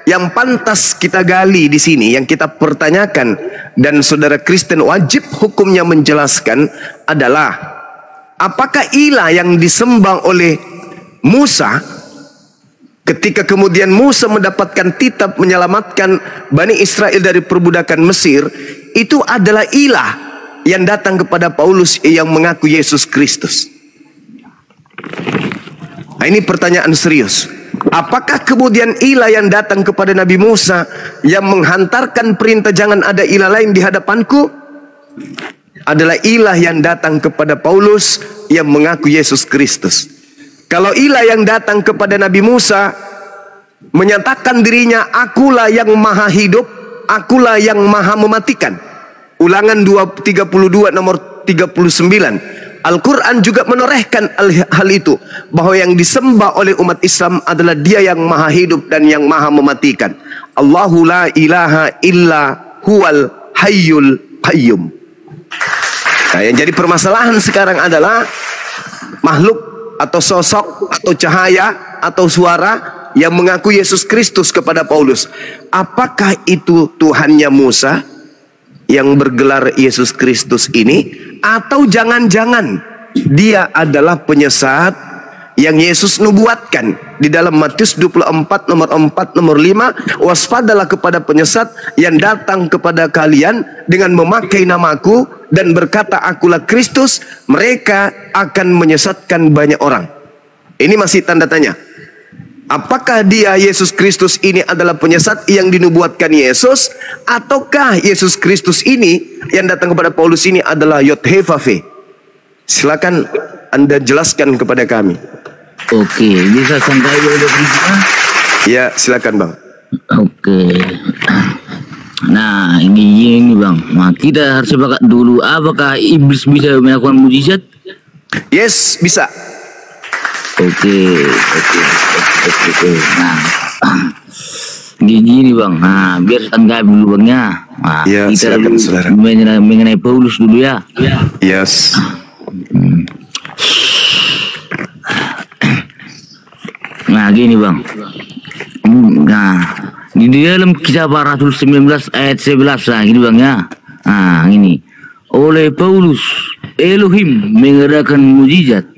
Yang pantas kita gali di sini, yang kita pertanyakan dan saudara Kristen wajib hukumnya menjelaskan adalah apakah ilah yang disembah oleh Musa ketika kemudian Musa mendapatkan titah menyelamatkan Bani Israel dari perbudakan Mesir itu adalah ilah yang datang kepada Paulus yang mengaku Yesus Kristus? Nah, ini pertanyaan serius. Apakah kemudian ilah yang datang kepada Nabi Musa yang menghantarkan perintah jangan ada ilah lain di hadapanku adalah ilah yang datang kepada Paulus yang mengaku Yesus Kristus? Kalau ilah yang datang kepada Nabi Musa menyatakan dirinya akulah yang maha hidup, akulah yang maha mematikan. Ulangan 32 nomor 39. Al-Quran juga menorehkan hal itu, bahwa yang disembah oleh umat Islam adalah Dia yang maha hidup dan yang maha mematikan. Allahu la ilaha illa huwal hayyul qayyum. Nah, yang jadi permasalahan sekarang adalah makhluk atau sosok atau cahaya atau suara yang mengaku Yesus Kristus kepada Paulus. Apakah itu Tuhannya Musa yang bergelar Yesus Kristus ini, atau jangan-jangan dia adalah penyesat yang Yesus nubuatkan di dalam Matius 24 nomor 4 nomor 5, waspadalah kepada penyesat yang datang kepada kalian dengan memakai namaku dan berkata akulah Kristus, mereka akan menyesatkan banyak orang. Ini masih tanda tanya. Apakah dia Yesus Kristus ini adalah penyesat yang dinubuatkan Yesus, ataukah Yesus Kristus ini yang datang kepada Paulus ini adalah Yod-He-Vav-He? Silakan Anda jelaskan kepada kami. Oke, bisa sampai ada berita? Ya, silakan Bang. Oke. Nah, ini Bang. Nah, kita harus sepakat dulu, apakah iblis bisa melakukan mujizat? Yes, bisa. Oke. Nah, gini Bang. Nah, biar tanggapi dulu Bangnya. Nah, ya, kita silakan saudara. Mengenai Paulus dulu ya. Yes. Nah, gini Bang. Nah, di dalam Kisah Para Rasul 19 ayat 11 lah, gini Bang ya. Nah, ini oleh Paulus Elohim mengadakan mujizat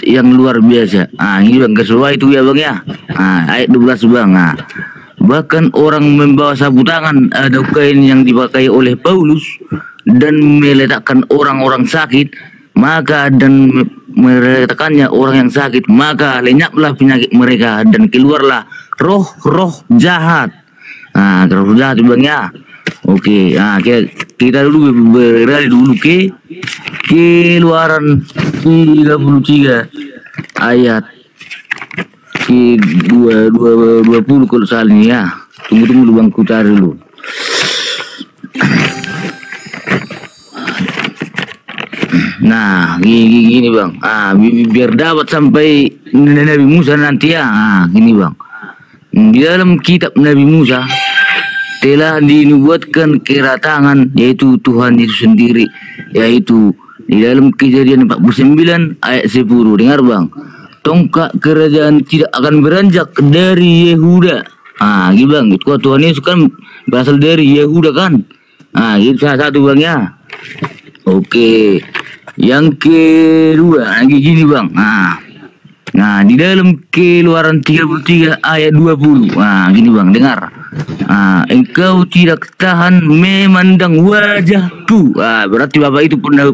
yang luar biasa. Ah, ini Bang, kesesuai itu ya Bang ya. Ah, ayat 12 Bang. Nah, bahkan orang membawa sapu tangan atau kain yang dipakai oleh Paulus dan meletakkan orang-orang sakit, maka dan meletakkannya orang yang sakit, maka lenyaplah penyakit mereka dan keluarlah roh-roh jahat. Nah, roh jahat Bang ya. Oke, nah kita dulu beralih dulu ke Keluaran 33 ayat ke 20 kalau salah ini ya. Tunggu dulu Bang, ku cari dulu. Nah, gini Bang. Ah, biar dapat sampai Nabi Musa nanti ya. Ah, gini Bang. Di dalam kitab Nabi Musa telah dinubuatkan kedatangan yaitu Tuhan itu sendiri, yaitu di dalam Kejadian 49 ayat 10. Dengar Bang, tongkat kerajaan tidak akan beranjak dari Yehuda. Ah, gitu Bang, itu Tuhan Yesus kan berasal dari Yehuda kan. Ah, itu salah satu Bang ya. Oke, yang kedua lagi gini Bang. Nah, di dalam Keluaran 33 ayat 20. Nah, gini Bang, dengar. Engkau tidak tahan memandang wajahku. Berarti Bapak itu punya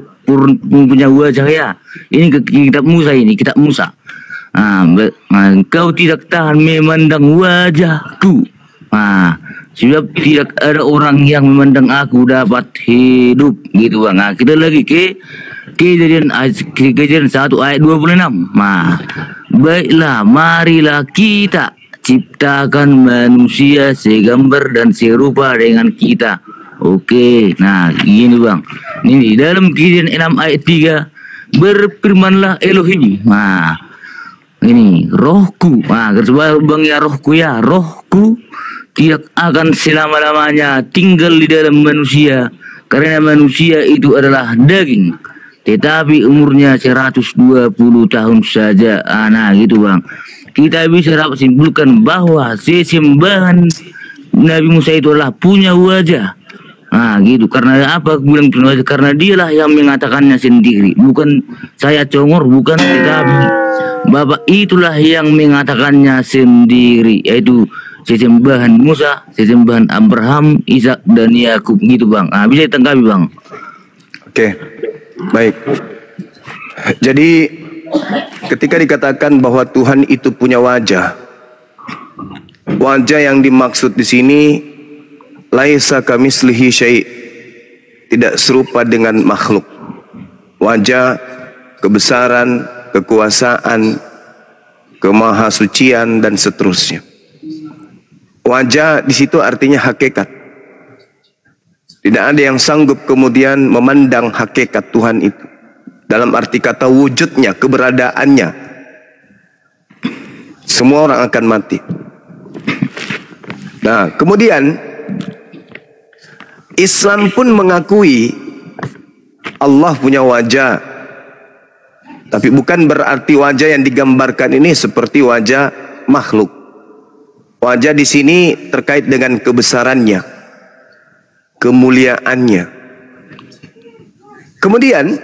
wajah ya. Ini kitab Musa ini, kitab Musa. Engkau tidak tahan memandang wajahku. Sebab tidak ada orang yang memandang aku dapat hidup. Gitu Bang. Nah, kita lagi ke Kejadian 1 ayat 26. Baiklah, marilah kita ciptakan manusia segambar dan serupa dengan kita. Oke, nah gini Bang. Ini di dalam Kejadian 6 ayat 3, berfirmanlah Elohim. Nah, ini rohku. Kersebaya Bang ya, rohku ya. Rohku tidak akan selama-lamanya tinggal di dalam manusia, karena manusia itu adalah daging, tetapi umurnya 120 tahun saja. Nah gitu Bang. kita bisa dapat simpulkan bahwa sesembahan Nabi Musa itu adalah punya wajah. Nah gitu, karena apa aku bilang punya wajah? Karena dialah yang mengatakannya sendiri, bukan saya congor, bukan, tetapi Bapak itulah yang mengatakannya sendiri, yaitu sesembahan Musa, sesembahan Abraham, Ishak dan Yakub gitu Bang. Ah, bisa ditanggapi Bang. Oke, baik. Jadi ketika dikatakan bahwa Tuhan itu punya wajah, wajah yang dimaksud di sini laisa kamitslihi syai', tidak serupa dengan makhluk. Wajah, kebesaran, kekuasaan, kemahasucian dan seterusnya. Wajah di situ artinya hakikat. Tidak ada yang sanggup kemudian memandang hakikat Tuhan itu. Dalam arti kata wujudnya, keberadaannya. Semua orang akan mati. Nah, kemudian Islam pun mengakui Allah punya wajah. Tapi bukan berarti wajah yang digambarkan ini seperti wajah makhluk. Wajah di sini terkait dengan kebesarannya, kemuliaannya. Kemudian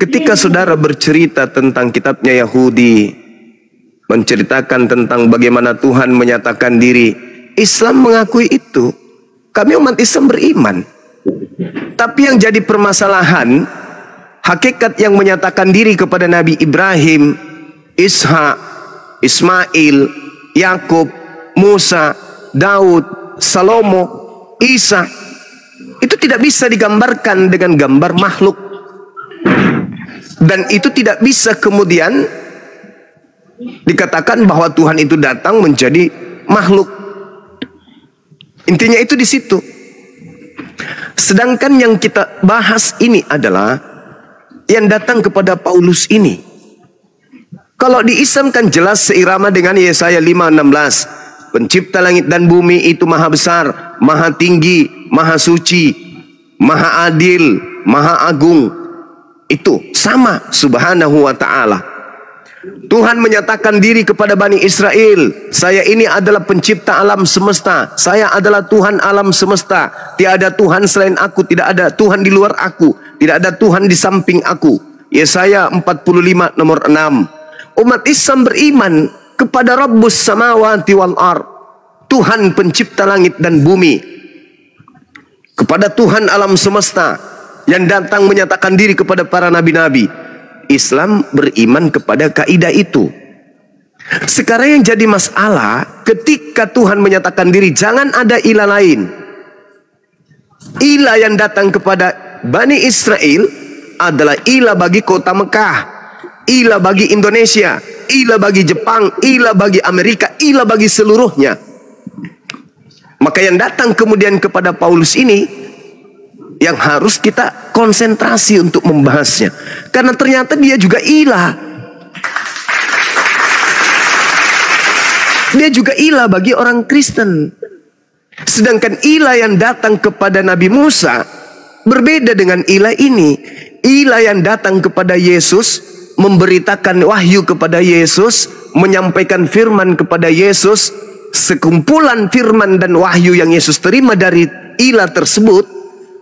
ketika saudara bercerita tentang kitabnya Yahudi, menceritakan tentang bagaimana Tuhan menyatakan diri, Islam mengakui itu. Kami umat Islam beriman. Tapi yang jadi permasalahan, hakikat yang menyatakan diri kepada Nabi Ibrahim, Ishak, Ismail, Yakub, Musa, Daud, Salomo, Isa, itu tidak bisa digambarkan dengan gambar makhluk. Dan itu tidak bisa kemudian dikatakan bahwa Tuhan itu datang menjadi makhluk. Intinya itu di situ. Sedangkan yang kita bahas ini adalah yang datang kepada Paulus ini. Kalau di Islam kan jelas seirama dengan Yesaya 5:16. Pencipta langit dan bumi itu maha besar, maha tinggi, maha suci, maha adil, maha agung. Itu sama subhanahu wa ta'ala. Tuhan menyatakan diri kepada Bani Israel, saya ini adalah pencipta alam semesta, saya adalah Tuhan alam semesta, tiada Tuhan selain aku, tidak ada Tuhan di luar aku, tidak ada Tuhan di samping aku. Yesaya 45 nomor 6. Umat Islam beriman kepada Rabbus samawati wal ard, Tuhan pencipta langit dan bumi, kepada Tuhan alam semesta yang datang menyatakan diri kepada para nabi-nabi. Islam beriman kepada kaidah itu. Sekarang yang jadi masalah, ketika Tuhan menyatakan diri, jangan ada ilah lain. Ilah yang datang kepada Bani Israel adalah ilah bagi kota Mekah, ilah bagi Indonesia, ilah bagi Jepang, ilah bagi Amerika, ilah bagi seluruhnya. Maka yang datang kemudian kepada Paulus ini yang harus kita konsentrasi untuk membahasnya, karena ternyata dia juga ilah. Dia juga ilah bagi orang Kristen. Sedangkan ilah yang datang kepada Nabi Musa berbeda dengan ilah ini. Ilah yang datang kepada Yesus, memberitakan wahyu kepada Yesus, menyampaikan firman kepada Yesus, sekumpulan firman dan wahyu yang Yesus terima dari ilah tersebut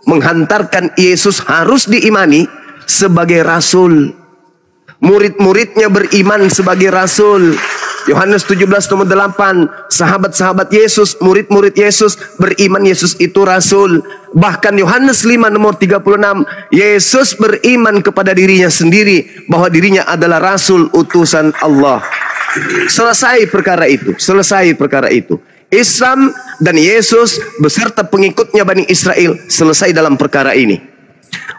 menghantarkan Yesus harus diimani sebagai rasul. Murid-muridnya beriman sebagai rasul. Yohanes 17 nomor 8, sahabat-sahabat Yesus, murid-murid Yesus beriman Yesus itu rasul. Bahkan Yohanes 5 nomor 36, Yesus beriman kepada dirinya sendiri bahwa dirinya adalah rasul utusan Allah. Selesai perkara itu, selesai perkara itu. Islam dan Yesus beserta pengikutnya Bani Israel selesai dalam perkara ini.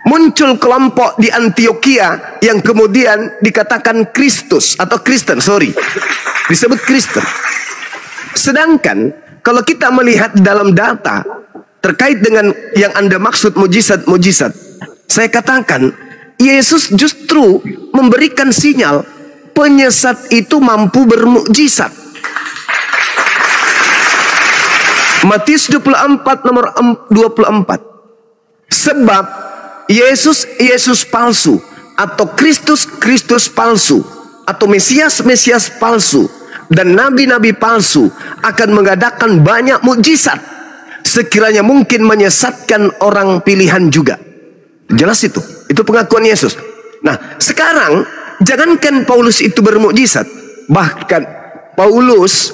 Muncul kelompok di Antioquia yang kemudian dikatakan Kristus atau Kristen, disebut Kristen. Sedangkan kalau kita melihat dalam data terkait dengan yang Anda maksud mujizat-mujizat, saya katakan Yesus justru memberikan sinyal penyesat itu mampu bermukjizat. Matius 24 nomor 24. Sebab Yesus palsu, atau Kristus palsu, atau Mesias palsu dan nabi-nabi palsu akan mengadakan banyak mukjizat, sekiranya mungkin menyesatkan orang pilihan juga. Jelas itu pengakuan Yesus. Nah, sekarang jangankan Paulus itu bermukjizat, bahkan Paulus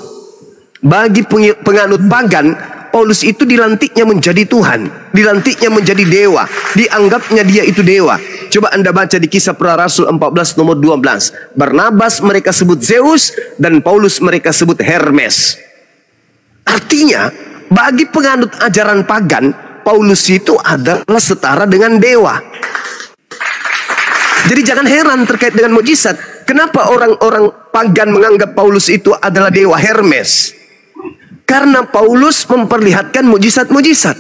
bagi penganut pagan, Paulus itu dilantiknya menjadi Tuhan, dilantiknya menjadi dewa, dianggapnya dia itu dewa. Coba Anda baca di Kisah Para Rasul 14 nomor 12. Barnabas mereka sebut Zeus dan Paulus mereka sebut Hermes. Artinya, bagi penganut ajaran pagan, Paulus itu adalah setara dengan dewa. Jadi jangan heran terkait dengan mukjizat. Kenapa orang-orang pagan menganggap Paulus itu adalah dewa Hermes? Karena Paulus memperlihatkan mukjizat-mukjizat.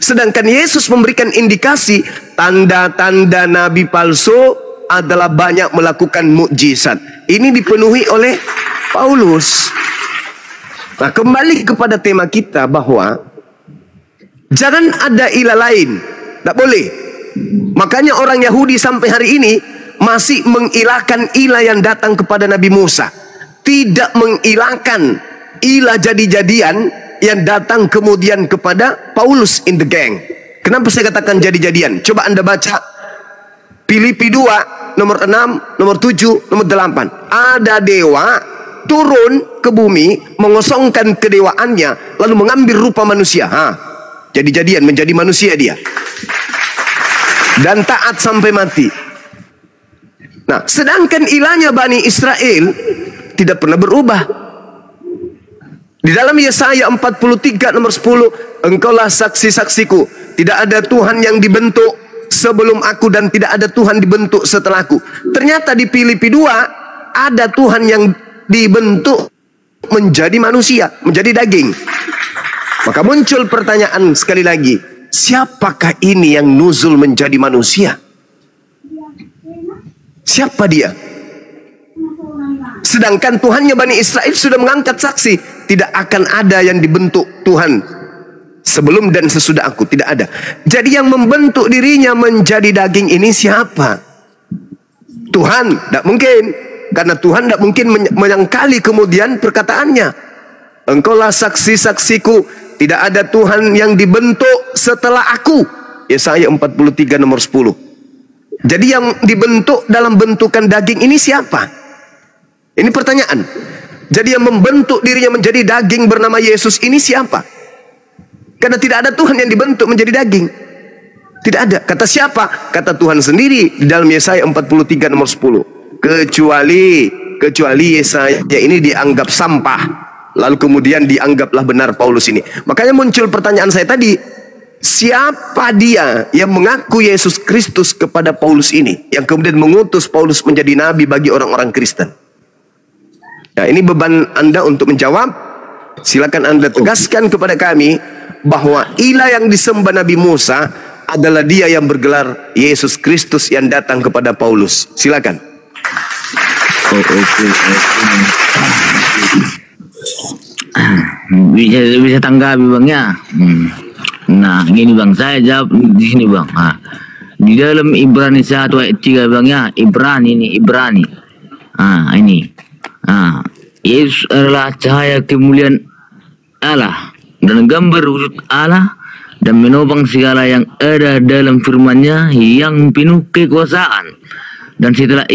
Sedangkan Yesus memberikan indikasi tanda-tanda nabi palsu adalah banyak melakukan mukjizat. Ini dipenuhi oleh Paulus. Nah, kembali kepada tema kita bahwa jangan ada ilah lain. Tak boleh. Makanya orang Yahudi sampai hari ini masih mengilahkan ilah yang datang kepada Nabi Musa. Tidak mengilahkan ilah jadi-jadian yang datang kemudian kepada Paulus in the gang. Kenapa saya katakan jadi-jadian? Coba Anda baca Filipi 2 nomor 6, nomor 7, nomor 8. Ada dewa turun ke bumi, mengosongkan kedewaannya, lalu mengambil rupa manusia. Jadi-jadian, menjadi manusia dia. Dan taat sampai mati. Nah, sedangkan ilahnya Bani Israel tidak pernah berubah. Di dalam Yesaya 43 nomor 10, engkaulah saksi-saksiku, tidak ada Tuhan yang dibentuk sebelum aku dan tidak ada Tuhan dibentuk setelahku. Ternyata di Filipi 2 ada Tuhan yang dibentuk menjadi manusia, menjadi daging. Maka muncul pertanyaan sekali lagi, siapakah ini yang nuzul menjadi manusia? Siapa dia? Sedangkan Tuhannya Bani Israel sudah mengangkat saksi, tidak akan ada yang dibentuk Tuhan sebelum dan sesudah aku, tidak ada. Jadi yang membentuk dirinya menjadi daging ini siapa? Tuhan, tidak mungkin. Karena Tuhan tidak mungkin menyangkali kemudian perkataannya. Engkaulah saksi-saksiku, tidak ada Tuhan yang dibentuk setelah aku. Yesaya 43 nomor 10. Jadi yang dibentuk dalam bentukan daging ini siapa? Ini pertanyaan. Jadi yang membentuk dirinya menjadi daging bernama Yesus ini siapa? Karena tidak ada Tuhan yang dibentuk menjadi daging. Tidak ada. Kata siapa? Kata Tuhan sendiri di dalam Yesaya 43 nomor 10. Kecuali Yesaya ini dianggap sampah. Lalu kemudian dianggaplah benar Paulus ini. Makanya muncul pertanyaan saya tadi. Siapa dia yang mengaku Yesus Kristus kepada Paulus ini? Yang kemudian mengutus Paulus menjadi nabi bagi orang-orang Kristen. Nah, ini beban Anda untuk menjawab. Silakan Anda tegaskan kepada kami bahwa ilah yang disembah Nabi Musa adalah dia yang bergelar Yesus Kristus yang datang kepada Paulus. Silakan. Bisa tanggapi Bang ya. Nah, gini Bang, saya jawab di sini Bang. Di dalam Ibrani 1 ayat 3 Bang ya, Ibrani. Ini. Yesus adalah cahaya kemuliaan Allah dan gambar wujud Allah dan menopang segala yang ada dalam firman-Nya yang penuh kekuasaan. Dan setelah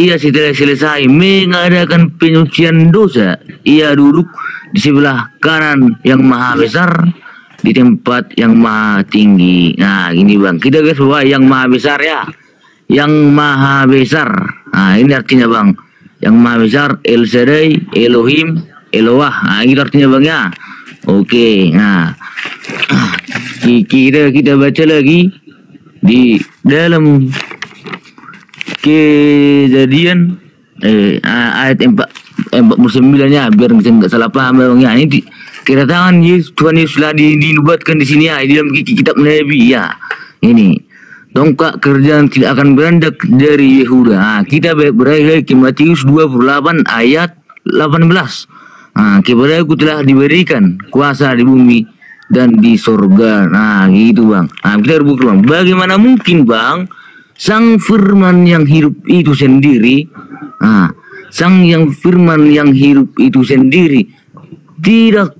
selesai mengadakan penyucian dosa, ia duduk di sebelah kanan yang maha besar di tempat yang maha tinggi. Nah, gini Bang, kita guys bahwa yang maha besar ya, yang maha besar. Nah, ini artinya Bang. Yang maha besar, El Shaddai, Elohim, Eloah. Nah, itu artinya Bang ya. Oke, nah. Kita baca lagi di dalam Kejadian ayat 49 ya, biar nggak salah paham Bang ya. Ini kedatangan Tuhan Yesus telah dinubuatkan di sini ya, di dalam kitab Nabi ya. Ini tongkat kerjaan tidak akan berandak dari Yehuda. Kita beralih ke Matius 28 ayat 18. Kepadaku telah diberikan kuasa di bumi dan di sorga. Nah, gitu Bang. Kita berbukti Bang. Bagaimana mungkin Bang, Sang Firman yang hidup itu sendiri sang yang firman yang hidup itu sendiri tidak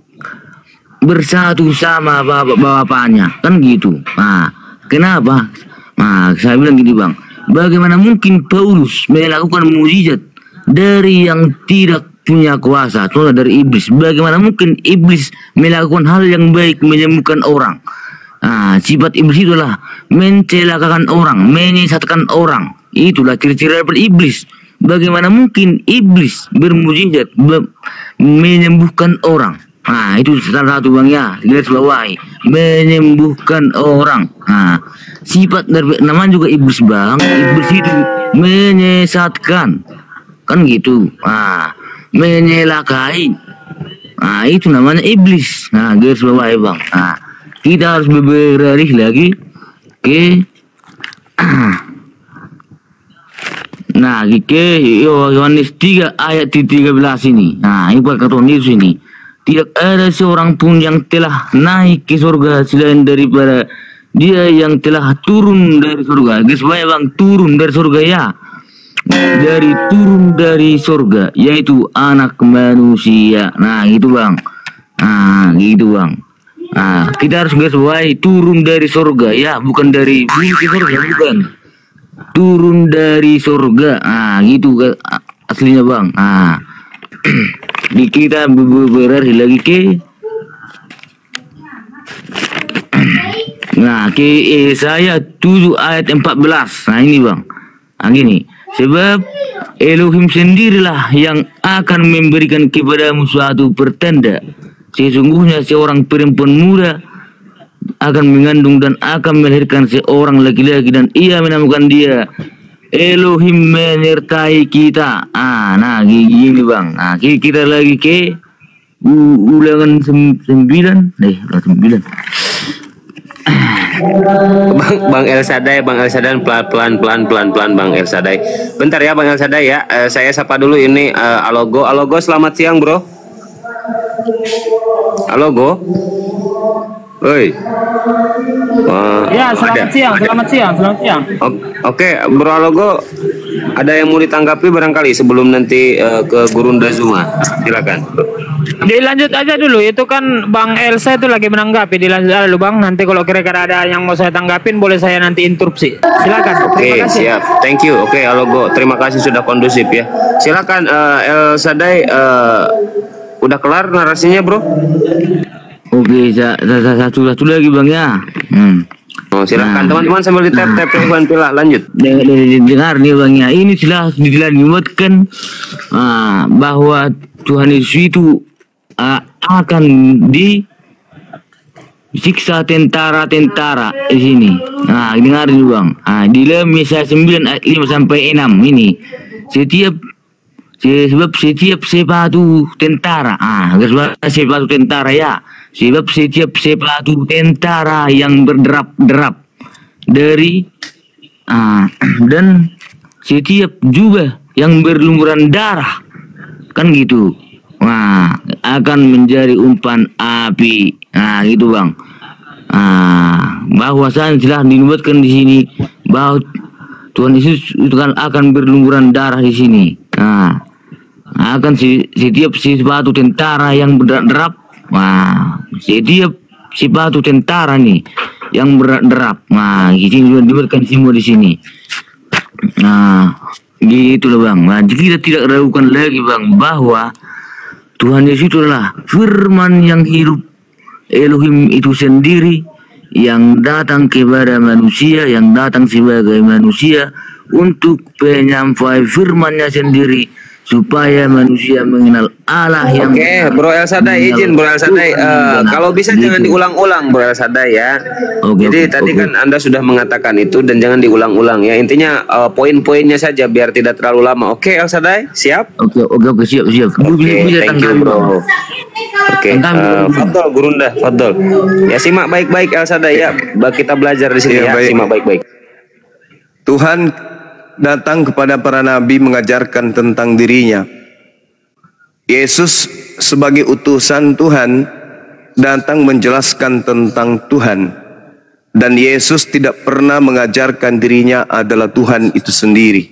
bersatu sama bapaknya, kan gitu. Nah, kenapa? Nah, saya bilang gini bang, bagaimana mungkin Paulus melakukan mukjizat dari yang tidak punya kuasa, contohnya dari iblis. Bagaimana mungkin iblis melakukan hal yang baik, menyembuhkan orang? Nah, sifat iblis itulah mencelakakan orang, menyesatkan orang. Itulah ciri-ciri dari iblis. Bagaimana mungkin iblis bermukjizat menyembuhkan orang? Nah, itu salah satu bang ya, garis bawahi, menyembuhkan orang. Nah, sifat dari namanya juga iblis bang. Iblis itu menyesatkan, kan gitu. Nah, menyelakai. Nah, itu namanya iblis. Nah, garis bawahi bang. Nah, kita harus beralih lagi ke nah, ke Yohanes 3 ayat 13 ini. Nah, ini kata Yesus ini. Tidak ada seorang pun yang telah naik ke surga selain daripada dia yang telah turun dari surga. Guys, bang, turun dari surga ya. Turun dari surga, yaitu anak manusia. Nah, gitu bang. Nah, gitu bang. Nah, kita harus garis turun dari surga ya, bukan dari bumi ke surga, bukan. Turun dari surga. Nah, gitu aslinya bang. Nah, di kita berarti lagi ke nah ke Yesaya 7 ayat 14. Nah, ini bang. Nah, gini. Sebab Elohim sendirilah yang akan memberikan kepadamu suatu pertanda. Sesungguhnya seorang perempuan muda akan mengandung dan akan melahirkan seorang laki-laki, dan ia menamakan dia Elohim menyertai kita. Nah, gini bang. Nah, kita lagi ke ulangan 9. 9. Bang El Sadai, pelan Bang El Sadai. Bentar ya Bang El Sadai ya. Saya sapa dulu ini Alogo. Selamat siang, Bro. Alogo. Oi. Ya, selamat siang. Oke, Bro Alogo, ada yang mau ditanggapi barangkali sebelum nanti ke Gurunda Zuma. Silakan. Dilanjut aja dulu, itu kan Bang Elsa itu lagi menanggapi. Dilanjut aja dulu Bang, nanti kalau kira-kira ada yang mau saya tanggapin boleh saya nanti interupsi. Silakan. Oke, siap. Thank you. Oke, Alogo, terima kasih sudah kondusif ya. Silakan El Sadai, udah kelar narasinya, Bro? Oke, satu lagi bang ya. Oh, silakan teman-teman sambil di tap pilah lanjut. Dengar nih bang ya, ini telah dilanjutkan bahwa Tuhan Yesus itu akan disiksa tentara-tentara di sini. Nah, dengar nih bang. Di dalam Yesaya 9 ayat 5 sampai 6 ini, sebab setiap sepatu tentara, sepatu tentara ya. Sebab setiap sepatu tentara yang berderap-derap dari dan setiap jubah yang berlumuran darah, kan gitu. Nah, akan menjadi umpan api. Nah, gitu bang. Bahwasan telah dinubuatkan di sini bahwa Tuhan Yesus itu kan akan berlumuran darah di sini. Nah, akan setiap sepatu tentara yang berderap. Nah, setiap sepatu tentara nih yang berderap. Nah, gitu diberikan semua di sini. Nah, gitu loh bang. Nah, kita tidak ragukan lagi bang bahwa Tuhan Yesus itulah firman yang hidup, Elohim itu sendiri yang datang kepada manusia, yang datang sebagai manusia untuk penyampai firman-Nya sendiri, supaya manusia mengenal Allah yang Oke, Bro El Sadai, izin Bro El Sadai, kalau bisa jangan diulang-ulang Bro El Sadai ya. Jadi tadi kan Anda sudah mengatakan itu dan jangan diulang-ulang ya. Intinya poin-poinnya saja biar tidak terlalu lama. Oke, El Sadai, siap? Oke, siap. Oke, thank you Bro. Oke, Fadol Gurunda, Fadol. Ya simak baik-baik El Sadai ya. Kita belajar di sini ya. Simak baik-baik. Tuhan datang kepada para nabi mengajarkan tentang dirinya. Yesus sebagai utusan Tuhan datang menjelaskan tentang Tuhan. Dan Yesus tidak pernah mengajarkan dirinya adalah Tuhan itu sendiri.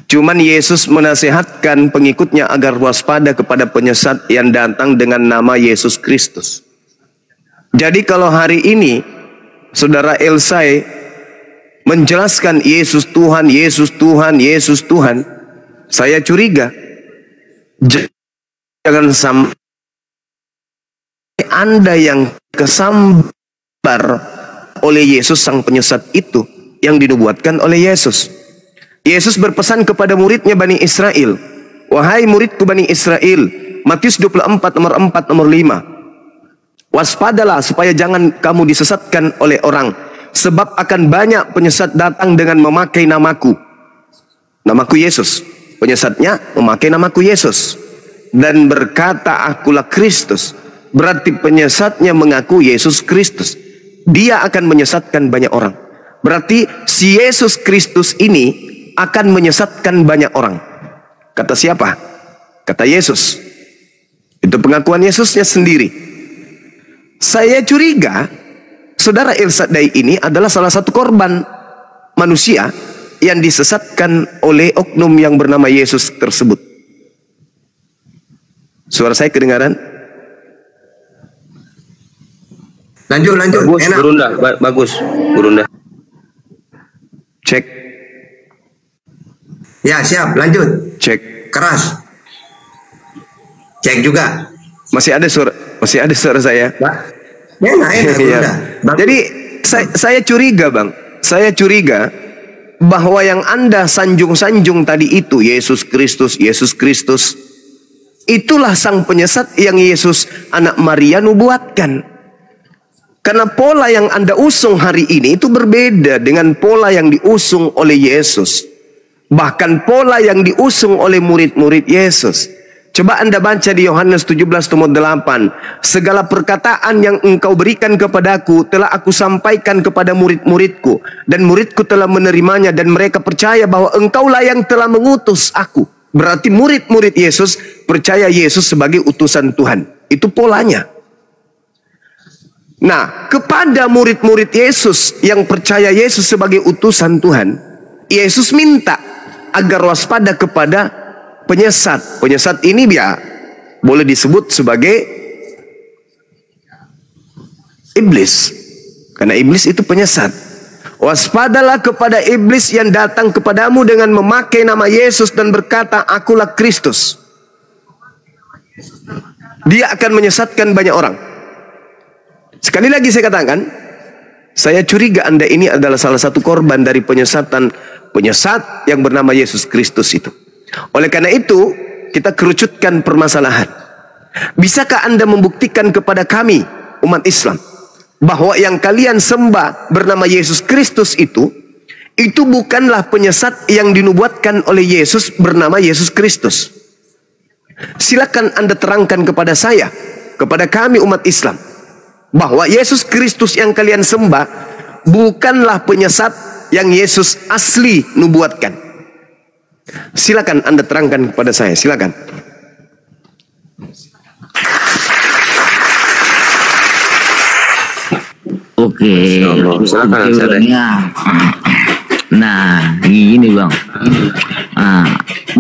Cuman Yesus menasihatkan pengikutnya agar waspada kepada penyesat yang datang dengan nama Yesus Kristus. Jadi kalau hari ini Saudara Elsai menjelaskan Yesus Tuhan, Yesus Tuhan, Yesus Tuhan, saya curiga jangan sampai Anda yang kesambar oleh Yesus sang penyesat itu yang dinubuatkan oleh Yesus. Yesus berpesan kepada muridnya Bani Israel, wahai muridku Bani Israel, Matius 24 nomor 4 nomor 5, waspadalah supaya jangan kamu disesatkan oleh orang, sebab akan banyak penyesat datang dengan memakai namaku. Namaku Yesus, penyesatnya memakai namaku Yesus, dan berkata akulah Kristus. Berarti penyesatnya mengaku Yesus Kristus, dia akan menyesatkan banyak orang. Berarti si Yesus Kristus ini akan menyesatkan banyak orang. Kata siapa? Kata Yesus. Itu pengakuan Yesusnya sendiri. Saya curiga Saudara Elsadai ini adalah salah satu korban manusia yang disesatkan oleh oknum yang bernama Yesus tersebut. Suara saya kedengaran? Lanjut. Bagus, Enak. Burunda. Bagus, Burunda. Cek. Ya, siap. Lanjut. Cek. Keras. Cek juga. Masih ada suara saya. Enak. Ya. Burunda. Jadi saya curiga Bang, saya curiga bahwa yang Anda sanjung-sanjung tadi itu Yesus Kristus, itulah sang penyesat yang Yesus anak Maria nubuatkan. Karena pola yang Anda usung hari ini itu berbeda dengan pola yang diusung oleh Yesus. Bahkan pola yang diusung oleh murid-murid Yesus. Coba Anda baca di Yohanes 17 nomor 8. Segala perkataan yang engkau berikan kepadaku telah aku sampaikan kepada murid-muridku. Dan muridku telah menerimanya dan mereka percaya bahwa engkaulah yang telah mengutus aku. Berarti murid-murid Yesus percaya Yesus sebagai utusan Tuhan. Itu polanya. Nah, kepada murid-murid Yesus yang percaya Yesus sebagai utusan Tuhan, Yesus minta agar waspada kepada penyesat. Penyesat ini boleh disebut sebagai iblis. Karena iblis itu penyesat. Waspadalah kepada iblis yang datang kepadamu dengan memakai nama Yesus dan berkata, akulah Kristus. Dia akan menyesatkan banyak orang. Sekali lagi saya katakan, saya curiga Anda ini adalah salah satu korban dari penyesat yang bernama Yesus Kristus itu. Oleh karena itu, kita kerucutkan permasalahan. Bisakah Anda membuktikan kepada kami, umat Islam, bahwa yang kalian sembah bernama Yesus Kristus itu bukanlah penyesat yang dinubuatkan oleh Yesus bernama Yesus Kristus? Silakan Anda terangkan kepada saya, kepada kami umat Islam, bahwa Yesus Kristus yang kalian sembah bukanlah penyesat yang Yesus asli nubuatkan. Silakan Anda terangkan kepada saya, silakan. Oke, nah gini Bang,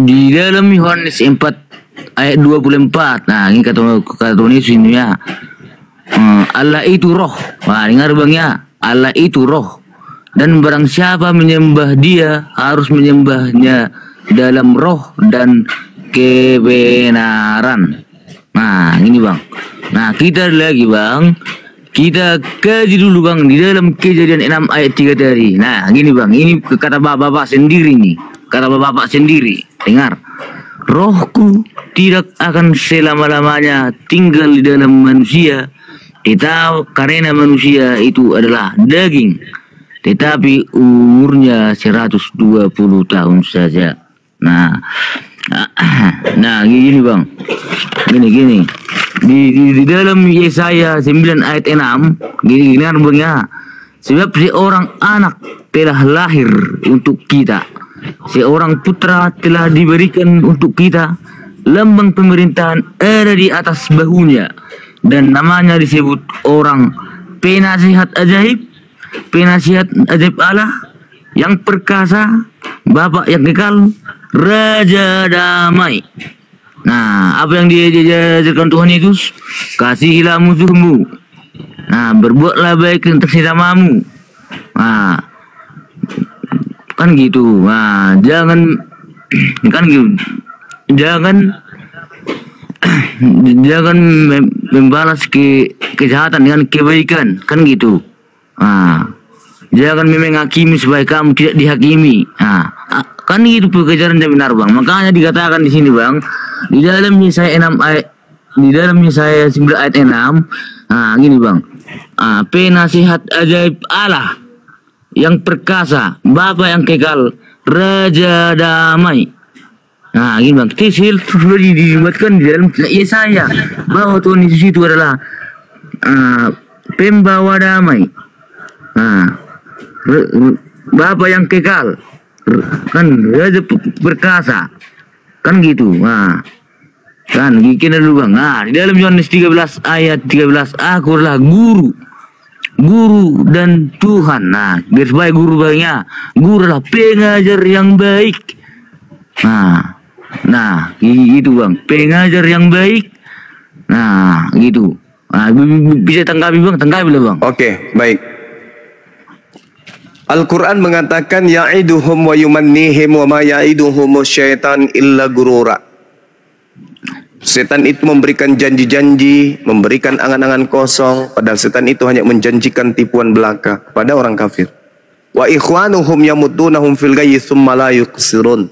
di dalam Yohanes 4 ayat 24, nah ini kata Yesus ini ya, Allah itu roh. Nah, dengar Bang ya, Allah itu roh, dan barang siapa menyembah Dia harus menyembahnya dalam roh dan kebenaran. Nah ini Bang, nah kita lagi Bang, kita kaji dulu Bang di dalam Kejadian 6 ayat 3 tadi. Nah gini Bang, ini kata bapak sendiri nih, kata bapak sendiri, dengar, rohku tidak akan selama-lamanya tinggal di dalam manusia, karena manusia itu adalah daging, tetapi umurnya 120 tahun saja. Nah gini Bang, gini di dalam Yesaya 9 ayat 6 gini Bang ya, sebab seorang anak telah lahir untuk kita, seorang putra telah diberikan untuk kita, lambang pemerintahan ada di atas bahunya, dan namanya disebut orang penasihat ajaib Allah, yang perkasa, Bapa yang kekal, Raja damai. Nah, apa yang diajarkan Tuhan Yesus? Kasihilah musuhmu. Nah, berbuatlah baik untuk sesamamu. Nah, kan gitu. Nah, jangan kan gitu. Jangan membalas kejahatan dengan kebaikan, kan gitu. Nah, jangan menghakimi supaya kamu tidak dihakimi. Nah, kan itu pekerjaan yang benar, Bang. Makanya dikatakan di sini, Bang, di dalam Yesaya 6 ayat, di dalam Yesaya 9 ayat 6. Nah, gini, Bang. Penasihat ajaib Allah yang perkasa, Bapa yang kekal, Raja damai. Nah, gini, Bang. Tisil sudah dibuatkan di dalam Yesaya bahwa Tuhan Yesus itu adalah pembawa damai. Nah, Bapa yang kekal, kan Raja perkasa, kan gitu. Nah, kan bikin dulu, Bang. Nah, di dalam Yohanes 13 ayat 13, aku adalah guru dan Tuhan. Nah, garis baik guru baiknya, guru adalah pengajar yang baik. Nah, gitu, Bang, pengajar yang baik. Nah, gitu. Nah, bisa tanggapi, Bang, tanggapi lah, Bang. Oke, baik. Al-Quran mengatakan ya'iduhum wa yumannihim wa ma ya'iduhum syaitan illa gurura. Setan itu memberikan janji-janji, memberikan angan-angan kosong, padahal setan itu hanya menjanjikan tipuan belaka pada orang kafir. Wa ikhwanuhum yamuddunahum fil ghayyi tsumma la yuqsirun.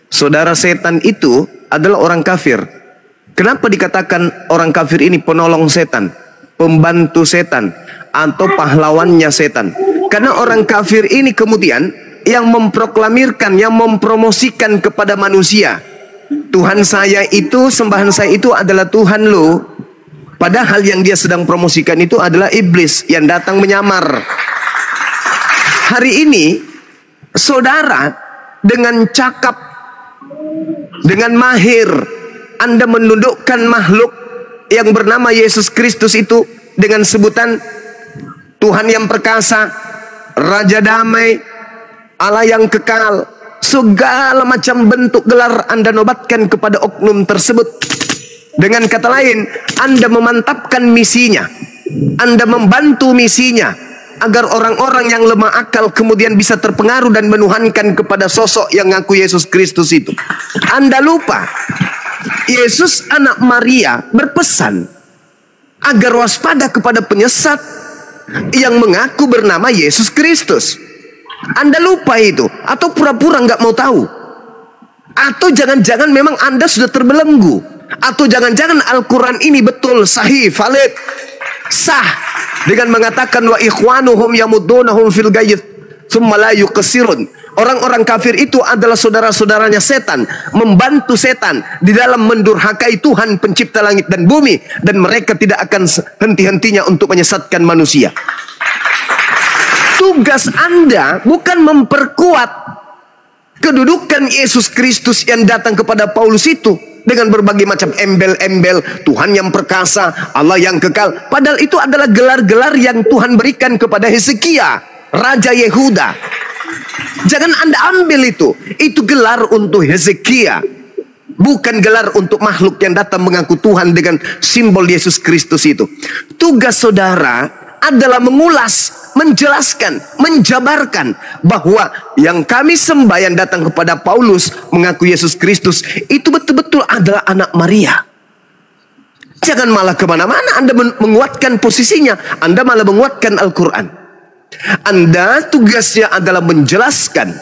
Saudara setan itu adalah orang kafir. Kenapa dikatakan orang kafir ini penolong setan, pembantu setan, atau pahlawannya setan? Karena orang kafir ini kemudian yang memproklamirkan, yang mempromosikan kepada manusia, Tuhan saya itu, sembahan saya itu adalah Tuhan lo. Padahal yang dia sedang promosikan itu adalah iblis yang datang menyamar. Hari ini, saudara, dengan cakap, dengan mahir, Anda menundukkan makhluk yang bernama Yesus Kristus itu dengan sebutan Tuhan yang perkasa, Raja damai, Allah yang kekal. Segala macam bentuk gelar Anda nobatkan kepada oknum tersebut. Dengan kata lain, Anda memantapkan misinya, Anda membantu misinya, agar orang-orang yang lemah akal kemudian bisa terpengaruh dan menuhankan kepada sosok yang ngaku Yesus Kristus itu. Anda lupa, Yesus anak Maria berpesan agar waspada kepada penyesat yang mengaku bernama Yesus Kristus. Anda lupa itu, atau pura-pura nggak mau tahu, atau jangan-jangan memang Anda sudah terbelenggu, atau jangan-jangan Al-Quran ini betul sahih, valid, sah dengan mengatakan wa ikhwanuhum yamuddunahum fil ghayyi tsumma la yuqsirun. Orang-orang kafir itu adalah saudara-saudaranya setan, membantu setan di dalam mendurhakai Tuhan pencipta langit dan bumi, dan mereka tidak akan henti-hentinya untuk menyesatkan manusia. Tugas Anda bukan memperkuat kedudukan Yesus Kristus yang datang kepada Paulus itu dengan berbagai macam embel-embel Tuhan yang perkasa, Allah yang kekal. Padahal itu adalah gelar-gelar yang Tuhan berikan kepada Hezekia, Raja Yehuda. Jangan Anda ambil itu gelar untuk Hezekia, bukan gelar untuk makhluk yang datang mengaku Tuhan dengan simbol Yesus Kristus itu. Tugas saudara adalah mengulas, menjelaskan, menjabarkan bahwa yang kami sembah yang datang kepada Paulus mengaku Yesus Kristus itu betul-betul adalah anak Maria. Jangan malah kemana-mana Anda menguatkan posisinya, Anda malah menguatkan Al-Quran. Anda tugasnya adalah menjelaskan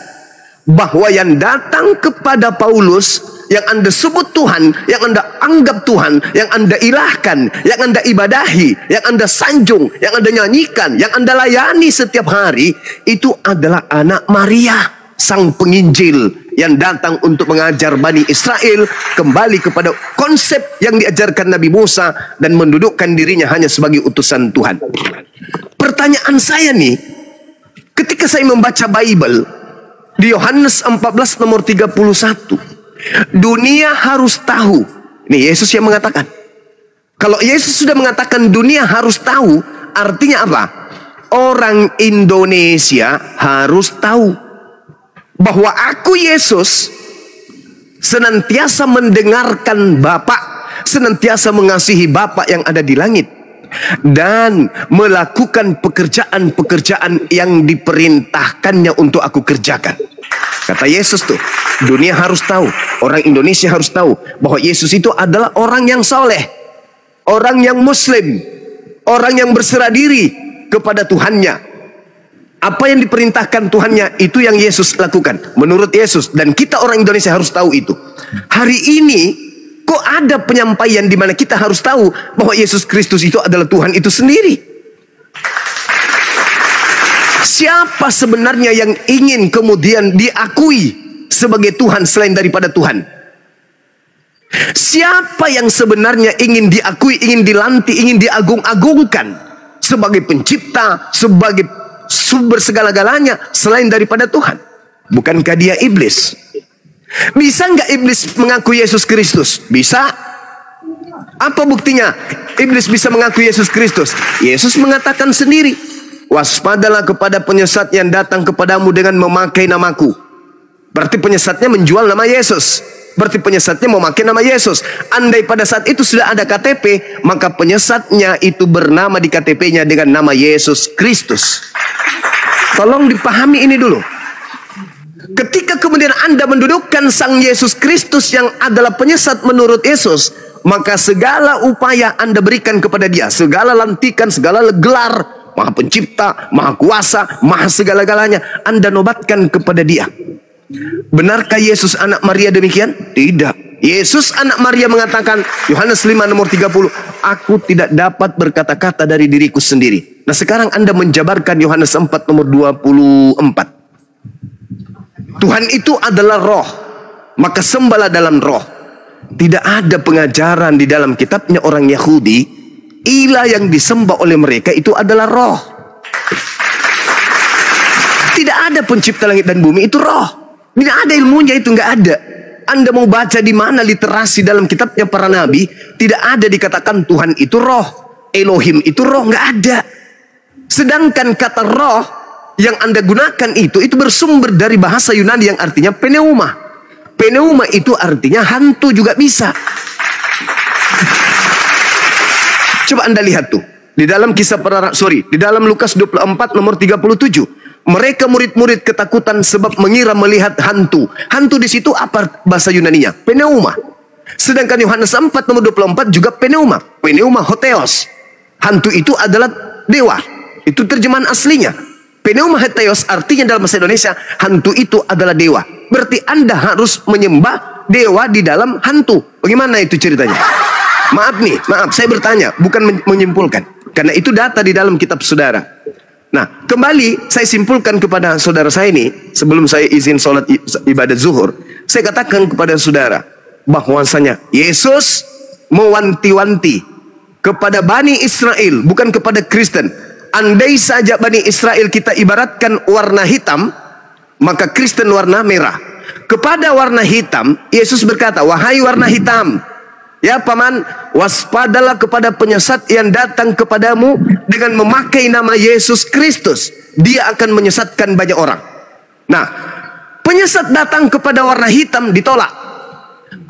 bahwa yang datang kepada Paulus, yang Anda sebut Tuhan, yang Anda anggap Tuhan, yang Anda ilahkan, yang Anda ibadahi, yang Anda sanjung, yang Anda nyanyikan, yang Anda layani setiap hari, itu adalah anak Maria, sang penginjil yang datang untuk mengajar Bani Israel kembali kepada konsep yang diajarkan Nabi Musa dan mendudukkan dirinya hanya sebagai utusan Tuhan. Pertanyaan saya nih, ketika saya membaca Bible di Yohanes 14 nomor 31, dunia harus tahu. Ini Yesus yang mengatakan. Kalau Yesus sudah mengatakan dunia harus tahu, artinya apa? Orang Indonesia harus tahu. bahwa aku Yesus senantiasa mendengarkan Bapa, senantiasa mengasihi Bapa yang ada di langit, dan melakukan pekerjaan-pekerjaan yang diperintahkannya untuk aku kerjakan. Kata Yesus tuh, dunia harus tahu, orang Indonesia harus tahu bahwa Yesus itu adalah orang yang soleh, orang yang muslim, orang yang berserah diri kepada Tuhannya. Apa yang diperintahkan Tuhannya, itu yang Yesus lakukan menurut Yesus, dan kita orang Indonesia harus tahu itu. Hari ini kok ada penyampaian di mana kita harus tahu bahwa Yesus Kristus itu adalah Tuhan itu sendiri. Siapa sebenarnya yang ingin kemudian diakui sebagai Tuhan selain daripada Tuhan? Siapa yang sebenarnya ingin diakui, ingin dilantik, ingin diagung-agungkan sebagai pencipta, sebagai sumber segala-galanya selain daripada Tuhan? Bukankah dia iblis? Bisa nggak iblis mengaku Yesus Kristus? Bisa. Apa buktinya iblis bisa mengaku Yesus Kristus? Yesus mengatakan sendiri, waspadalah kepada penyesat yang datang kepadamu dengan memakai namaku. Berarti penyesatnya menjual nama Yesus. Berarti penyesatnya memakai nama Yesus. Andai pada saat itu sudah ada KTP, maka penyesatnya itu bernama di KTP-nya dengan nama Yesus Kristus. Tolong dipahami ini dulu. Ketika kemudian Anda mendudukkan Sang Yesus Kristus yang adalah penyesat menurut Yesus, maka segala upaya Anda berikan kepada dia, segala lantikan, segala gelar, Maha Pencipta, Maha Kuasa, Maha segala-galanya, Anda nobatkan kepada dia. Benarkah Yesus anak Maria demikian? Tidak. Yesus anak Maria mengatakan, Yohanes 5 nomor 30, aku tidak dapat berkata-kata dari diriku sendiri. Nah sekarang Anda menjabarkan Yohanes 4 nomor 24. Tuhan itu adalah roh, maka sembahlah dalam roh. Tidak ada pengajaran di dalam kitabnya orang Yahudi, ilah yang disembah oleh mereka itu adalah roh. Tidak ada pencipta langit dan bumi, itu roh. Tidak ada ilmunya, itu nggak ada. Anda mau baca di mana literasi dalam kitabnya para nabi, tidak ada dikatakan Tuhan itu roh, Elohim itu roh, nggak ada. Sedangkan kata roh yang Anda gunakan itu bersumber dari bahasa Yunani yang artinya pneuma. Pneuma itu artinya hantu juga bisa. Coba Anda lihat tuh di dalam di dalam Lukas 24 nomor 37. Mereka murid-murid ketakutan sebab mengira melihat hantu. Hantu di situ apa bahasa Yunaninya? Pneuma. Sedangkan Yohanes 4 nomor 24 juga pneuma. Pneuma hotheos. Hantu itu adalah dewa. Itu terjemahan aslinya. Pneuma hotheos artinya dalam bahasa Indonesia hantu itu adalah dewa. Berarti Anda harus menyembah dewa di dalam hantu. Bagaimana itu ceritanya? Maaf saya bertanya, bukan menyimpulkan. Karena itu data di dalam kitab saudara. Nah, kembali saya simpulkan kepada saudara saya ini, sebelum saya izin sholat ibadat zuhur, saya katakan kepada saudara, bahwasanya Yesus mewanti-wanti kepada Bani Israel, bukan kepada Kristen. Andai saja Bani Israel kita ibaratkan warna hitam, maka Kristen warna merah. Kepada warna hitam, Yesus berkata, wahai warna hitam, ya paman, waspadalah kepada penyesat yang datang kepadamu dengan memakai nama Yesus Kristus. Dia akan menyesatkan banyak orang. Nah, penyesat datang kepada warna hitam ditolak.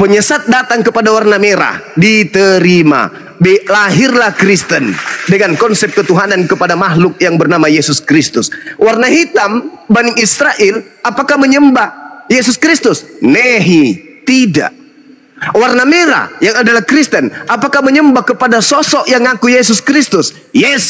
Penyesat datang kepada warna merah diterima. Lahirlah Kristen dengan konsep ketuhanan kepada makhluk yang bernama Yesus Kristus. Warna hitam Bani Israel apakah menyembah Yesus Kristus? Nehi, tidak. Warna merah yang adalah Kristen apakah menyembah kepada sosok yang ngaku Yesus Kristus? Yes.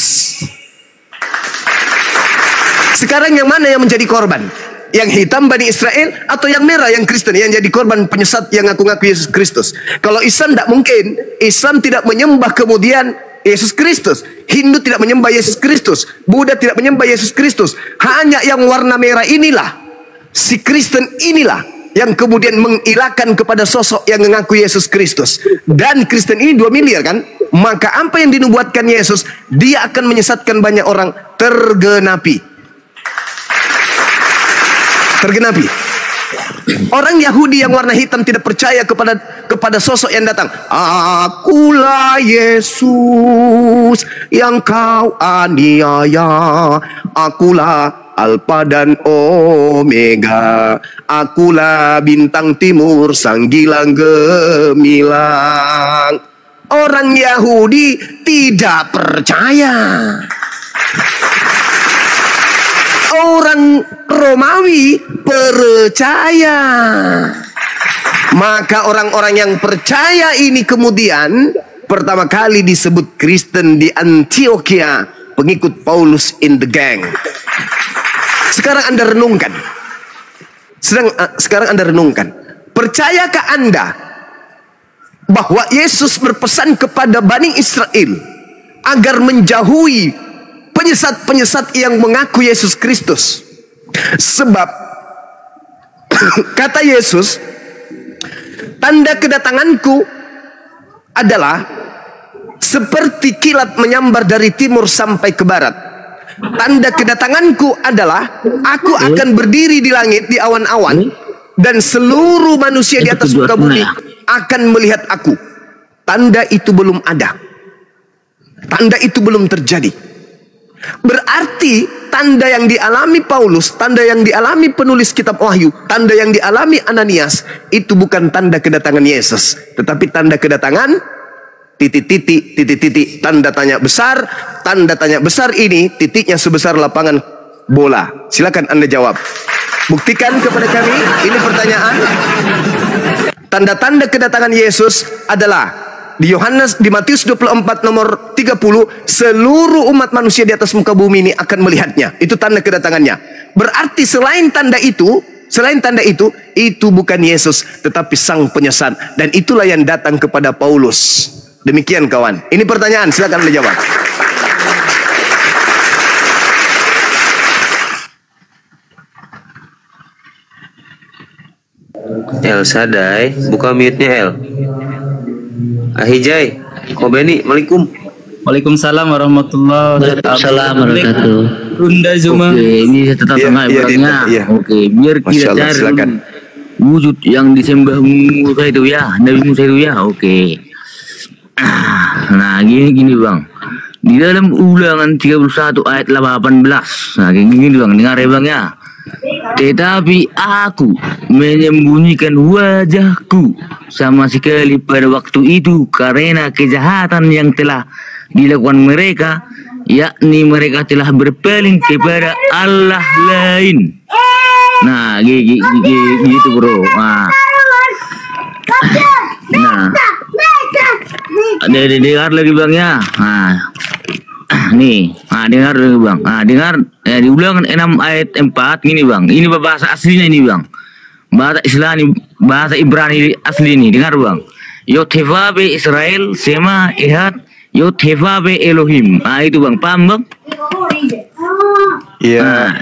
Sekarang yang mana yang menjadi korban? Yang hitam Bani Israel atau yang merah yang Kristen yang jadi korban penyesat yang ngaku-ngaku Yesus Kristus? Kalau Islam tidak mungkin. Islam tidak menyembah kemudian Yesus Kristus. Hindu tidak menyembah Yesus Kristus. Buddha tidak menyembah Yesus Kristus. Hanya yang warna merah inilah, si Kristen inilah yang kemudian mengilahkan kepada sosok yang mengaku Yesus Kristus. Dan Kristen ini 2 miliar kan? Maka apa yang dinubuatkan Yesus, dia akan menyesatkan banyak orang, tergenapi. Orang Yahudi yang warna hitam tidak percaya kepada sosok yang datang. Akulah Yesus yang kau aniaya. Akulah Alfa dan Omega, akulah bintang timur, sang gilang gemilang. Orang Yahudi tidak percaya. Orang Romawi percaya. Maka orang-orang yang percaya ini kemudian pertama kali disebut Kristen di Antioquia, pengikut Paulus in the gang. Sekarang Anda renungkan. Sekarang Anda renungkan. Percayakah Anda bahwa Yesus berpesan kepada Bani Israel agar menjauhi penyesat-penyesat yang mengaku Yesus Kristus? Sebab kata Yesus, tanda kedatanganku adalah seperti kilat menyambar dari timur sampai ke barat. Tanda kedatanganku adalah aku akan berdiri di langit di awan-awan, dan seluruh manusia di atas muka bumi akan melihat aku. Tanda itu belum ada. Tanda itu belum terjadi. Berarti tanda yang dialami Paulus, tanda yang dialami penulis kitab Wahyu, tanda yang dialami Ananias, itu bukan tanda kedatangan Yesus, tetapi tanda kedatangan titik-titik, tanda tanya besar. Tanda tanya besar ini titiknya sebesar lapangan bola. Silakan Anda jawab. Buktikan kepada kami, ini pertanyaan. Tanda-tanda kedatangan Yesus adalah di Matius 24 nomor 30, seluruh umat manusia di atas muka bumi ini akan melihatnya. Itu tanda kedatangannya. Berarti selain tanda itu bukan Yesus, tetapi sang penyesat. Dan itulah yang datang kepada Paulus. Demikian kawan. Ini pertanyaan, silakan Anda jawab. El Sadai, buka mute-nya El. Ahijai, Kobeni, Waalaikum. Waalaikumsalam warahmatullahi wabarakatuh. Waalaikumsalam warahmatullahi wabarakatuh. Bunda Zuma. Oke, ini saya tetap tengah ibaratnya. Oke, biar kita cari wujud yang disembah Musa itu ya, Nabi Musa itu ya. Oke. Nah, gini Bang. Di dalam Ulangan 31 ayat 18. Nah, gini Bang, dengar ya Bang ya. Tetapi aku menyembunyikan wajahku sama sekali pada waktu itu karena kejahatan yang telah dilakukan mereka, yakni mereka telah berpaling kepada Allah lain. Nah, gitu bro. Nah, dengar lagi Bang ya. Nih, dengar lagi Bang. Dengar di Ulangan 6 ayat 4 gini Bang. Ini bahasa aslinya ini Bang. Bahasa Islami, bahasa Ibrani asli ini. Dengar Bang. Yotevabe Israel sema ehad Yotevabe Elohim. Itu Bang, paham Bang? Iya.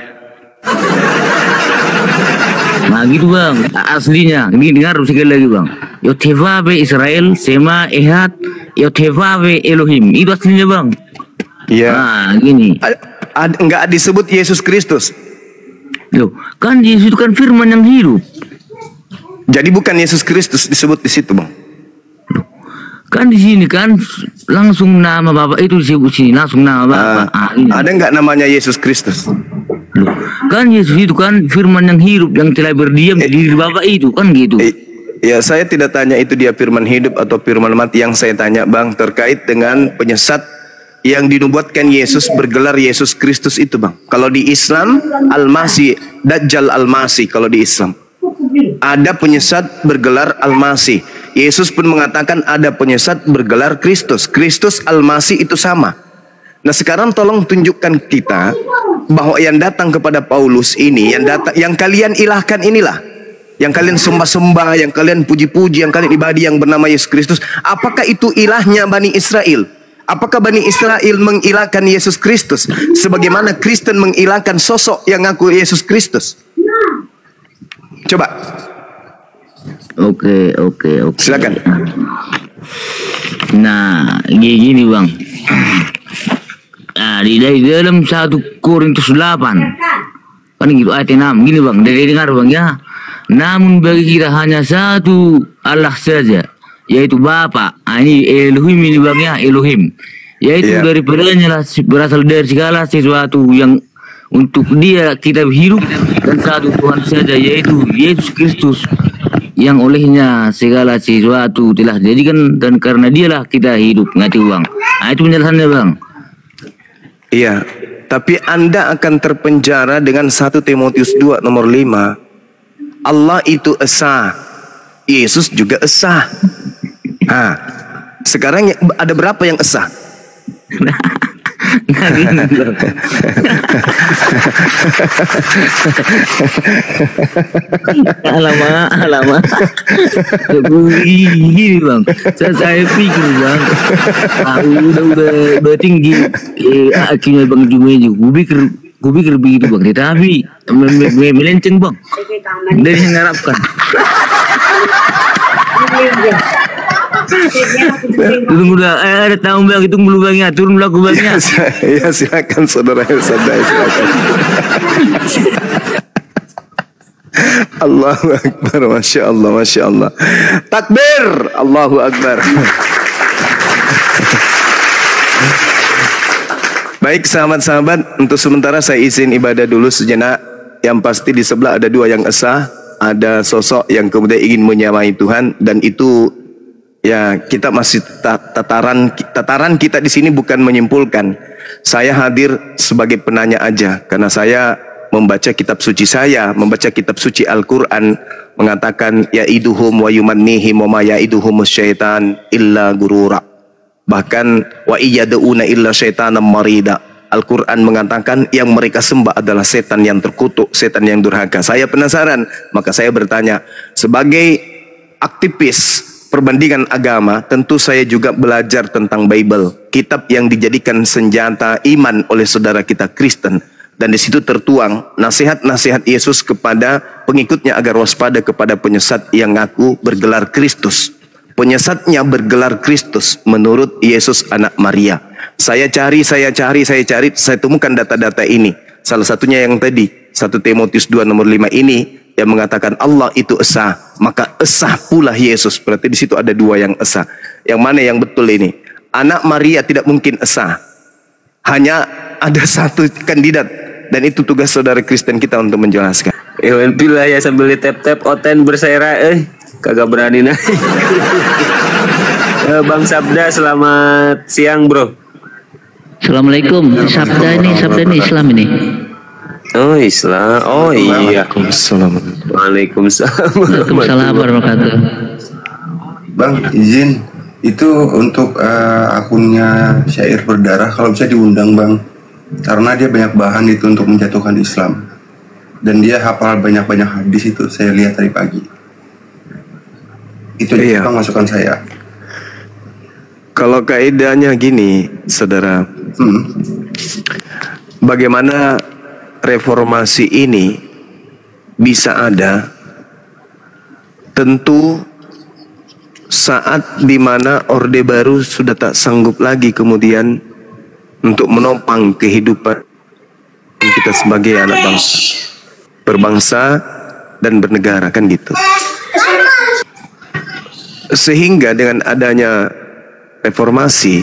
Nah gitu Bang, aslinya. Ini dengar sekali lagi Bang. Yotevabe Israel sema ehad Yotevabe Elohim. Itu aslinya Bang. Iya. Nah, gini. Enggak disebut Yesus Kristus. Loh, kan Yesus itu kan firman yang hidup. Jadi bukan Yesus Kristus disebut di situ, Bang. Loh, kan di sini kan langsung nama Bapak itu disebut sini, langsung nama Bapak. Ada enggak namanya Yesus Kristus? Loh, kan Yesus itu kan firman yang hidup yang telah berdiam di diri Bapak itu, kan gitu. Ya, saya tidak tanya itu dia firman hidup atau firman mati. Yang saya tanya, Bang, terkait dengan penyesat yang dinubuatkan Yesus bergelar Yesus Kristus itu Bang. Kalau di Islam Al-Masih, Dajjal Al-Masih. Kalau di Islam ada penyesat bergelar Al-Masih. Yesus pun mengatakan ada penyesat bergelar Kristus. Kristus Al-Masih itu sama. Nah sekarang tolong tunjukkan kita bahwa yang datang kepada Paulus ini, yang kalian ilahkan inilah, yang kalian sembah-sembah, yang kalian puji-puji, yang kalian ibadi yang bernama Yesus Kristus. Apakah itu ilahnya Bani Israel? Apakah Bani Israel mengilahkan Yesus Kristus sebagaimana Kristen mengilahkan sosok yang ngaku Yesus Kristus? Coba. Oke. Silakan. Nah, gini Bang. Nah, di dalam 1 Korintus 8 kan gitu ayat 6 gini Bang. Dengar Bang ya. Namun bagi kita hanya satu Allah saja, yaitu Bapa. Ini Elohim ini Bang ya, Elohim. Yaitu daripadanya lah berasal dari segala sesuatu yang Untuk dia kita hidup dan satu Tuhan saja, yaitu Yesus Kristus, yang olehnya segala sesuatu telah dijadikan, dan karena dialah kita hidup. Ngerti bang? Nah itu penjelasannya bang. Iya, tapi Anda akan terpenjara dengan 1 Timotius 2 nomor 5. Allah itu esa, Yesus juga esa. Nah, sekarang ada berapa yang esa? Nah, gini, bang. Alamak. Gini bang, saya pikir bang, udah tinggi akhirnya bang Jumaidi. Gue pikir begitu bang, tetapi melenceng bang dari yang mengharapkan. Tunggu dah, ada tahu bang, itu dulu bang, ya turun dulu bangnya. Ya silakan saudara Sadai, silakan. Allahu Akbar, Masya Allah, Masya Allah. Takbir, Allahu Akbar. Baik sahabat-sahabat, untuk sementara saya izin ibadah dulu sejenak. Yang pasti di sebelah ada dua yang esa, ada sosok yang kemudian ingin menyamai Tuhan, dan itu ya kita masih tataran kita di sini bukan menyimpulkan. Saya hadir sebagai penanya aja, karena saya membaca kitab suci, membaca kitab suci Al-Quran mengatakan ya'iduhum wa yumannihim wa ma ya'iduhum syaitan illa gurura. Bahkan wa iyada'una illa syaitanan marida. Al-Quran mengatakan yang mereka sembah adalah setan yang terkutuk, setan yang durhaka. Saya penasaran, maka saya bertanya, sebagai aktivis perbandingan agama, tentu saya juga belajar tentang Bible, kitab yang dijadikan senjata iman oleh saudara kita Kristen. Dan di situ tertuang nasihat-nasihat Yesus kepada pengikutnya agar waspada kepada penyesat yang ngaku bergelar Kristus. Penyesatnya bergelar Kristus menurut Yesus anak Maria. Saya cari, saya temukan data-data ini. Salah satunya yang tadi, 1 Timotius 2 nomor 5 ini, yang mengatakan Allah itu esa, maka esa pula Yesus. Berarti di situ ada dua yang esa. Yang mana yang betul ini? Anak Maria tidak mungkin esa. Hanya ada satu kandidat, dan itu tugas saudara Kristen kita untuk menjelaskan. Ewan pila ya sambil ditep-tep oten bersaira kagak berani naik. Bang Sabda, selamat siang bro. Assalamualaikum. Sabda ini Islam ini. Oh Islam, oh iya. Waalaikumsalam. Waalaikumsalam Warahmatullahi. Bang, izin itu untuk akunnya Syair Berdarah, kalau bisa diundang bang, karena dia banyak bahan itu untuk menjatuhkan Islam, dan dia hafal banyak hadis itu saya lihat tadi pagi. Itu iya. Bang masukan saya. Kalau kaidahnya gini, saudara, bagaimana reformasi ini bisa ada? Tentu saat dimana Orde Baru sudah tak sanggup lagi kemudian untuk menopang kehidupan kita sebagai anak bangsa, berbangsa dan bernegara, kan gitu. Sehingga dengan adanya reformasi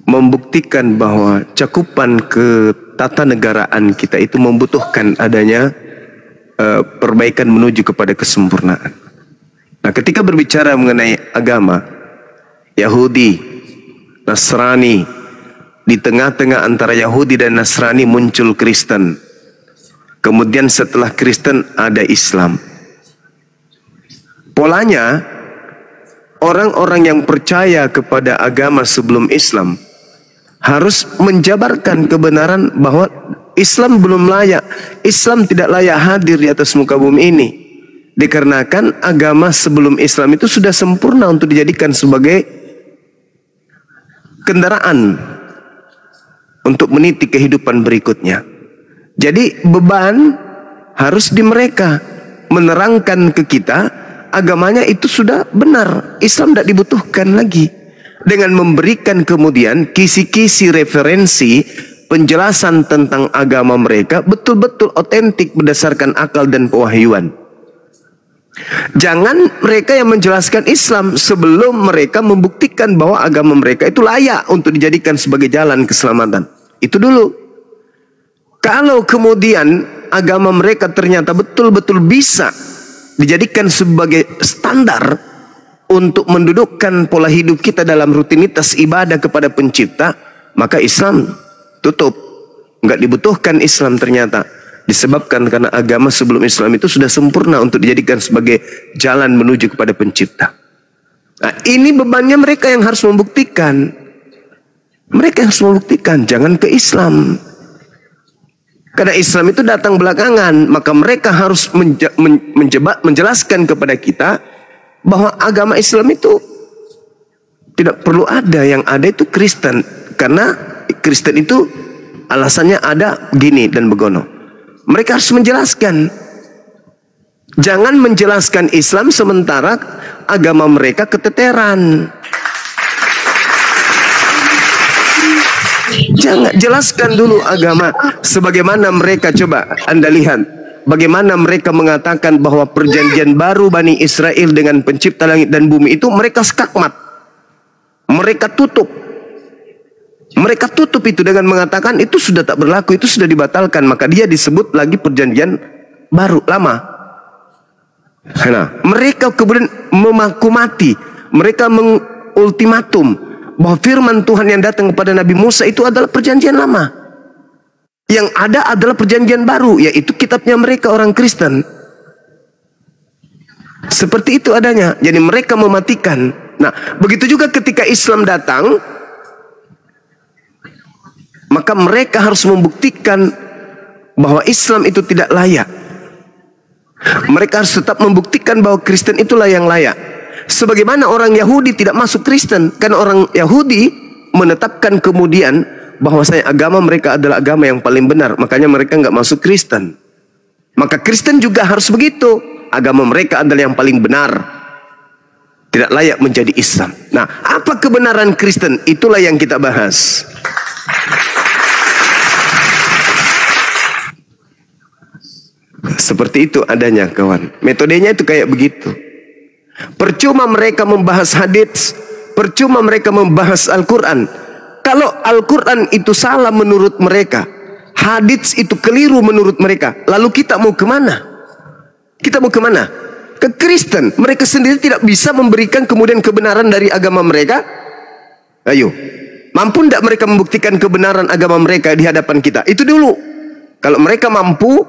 membuktikan bahwa cakupan ketatanegaraan kita itu membutuhkan adanya perbaikan menuju kepada kesempurnaan. Nah, ketika berbicara mengenai agama, Yahudi, Nasrani, di tengah-tengah antara Yahudi dan Nasrani muncul Kristen. Kemudian setelah Kristen ada Islam. Polanya, orang-orang yang percaya kepada agama sebelum Islam harus menjabarkan kebenaran bahwa Islam belum layak, Islam tidak layak hadir di atas muka bumi ini, dikarenakan agama sebelum Islam itu sudah sempurna untuk dijadikan sebagai kendaraan untuk meniti kehidupan berikutnya. Jadi beban harus di mereka menerangkan ke kita agamanya itu sudah benar, Islam tidak dibutuhkan lagi, dengan memberikan kemudian kisi-kisi referensi penjelasan tentang agama mereka betul-betul otentik berdasarkan akal dan pewahyuan. Jangan mereka yang menjelaskan Islam sebelum mereka membuktikan bahwa agama mereka itu layak untuk dijadikan sebagai jalan keselamatan. Itu dulu. Kalau kemudian agama mereka ternyata betul-betul bisa dijadikan sebagai standar untuk mendudukkan pola hidup kita dalam rutinitas ibadah kepada pencipta, maka Islam tutup. Nggak dibutuhkan Islam ternyata. Disebabkan karena agama sebelum Islam itu sudah sempurna untuk dijadikan sebagai jalan menuju kepada pencipta. Nah, ini bebannya mereka yang harus membuktikan. Mereka harus membuktikan, jangan ke Islam. Karena Islam itu datang belakangan, maka mereka harus menjelaskan kepada kita bahwa agama Islam itu tidak perlu ada, yang ada itu Kristen. Karena Kristen itu alasannya ada gini dan begono. Mereka harus menjelaskan. Jangan menjelaskan Islam sementara agama mereka keteteran. Jangan, jelaskan dulu agama sebagaimana mereka. Coba Anda lihat bagaimana mereka mengatakan bahwa perjanjian baru Bani Israel dengan pencipta langit dan bumi itu mereka skakmat. Mereka tutup. Mereka tutup itu dengan mengatakan itu sudah tak berlaku, itu sudah dibatalkan. Maka dia disebut lagi perjanjian baru, lama. Nah, mereka kemudian memakumati, mereka mengultimatum bahwa firman Tuhan yang datang kepada Nabi Musa itu adalah perjanjian lama. Yang ada adalah perjanjian baru, yaitu kitabnya mereka orang Kristen. Seperti itu adanya. Jadi mereka mematikan. Nah, begitu juga ketika Islam datang, maka mereka harus membuktikan bahwa Islam itu tidak layak. Mereka harus tetap membuktikan bahwa Kristen itulah yang layak. Sebagaimana orang Yahudi tidak masuk Kristen, karena orang Yahudi menetapkan kemudian bahwasanya agama mereka adalah agama yang paling benar, makanya mereka nggak masuk Kristen. Maka Kristen juga harus begitu. Agama mereka adalah yang paling benar, tidak layak menjadi Islam. Nah, apa kebenaran Kristen? Itulah yang kita bahas. Seperti itu adanya, kawan. Metodenya itu kayak begitu. Percuma mereka membahas hadits, percuma mereka membahas Al-Quran. Kalau Al-Quran itu salah menurut mereka, hadits itu keliru menurut mereka, lalu kita mau kemana? Kita mau kemana? Ke Kristen. Mereka sendiri tidak bisa memberikan kemudian kebenaran dari agama mereka. Ayo, mampu tidak mereka membuktikan kebenaran agama mereka di hadapan kita? Itu dulu. Kalau mereka mampu,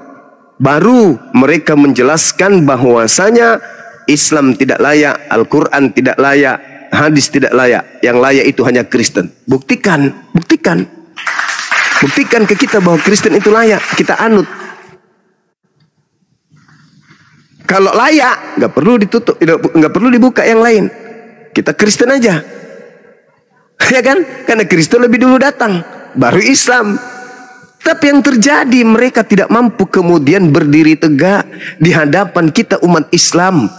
baru mereka menjelaskan bahwasanya Islam tidak layak, Al-Quran tidak layak, hadis tidak layak. Yang layak itu hanya Kristen. Buktikan, buktikan. Buktikan ke kita bahwa Kristen itu layak, kita anut. Kalau layak, nggak perlu ditutup, nggak perlu dibuka yang lain. Kita Kristen aja. Ya kan? Karena Kristen lebih dulu datang, baru Islam. Tapi yang terjadi, mereka tidak mampu kemudian berdiri tegak di hadapan kita umat Islam.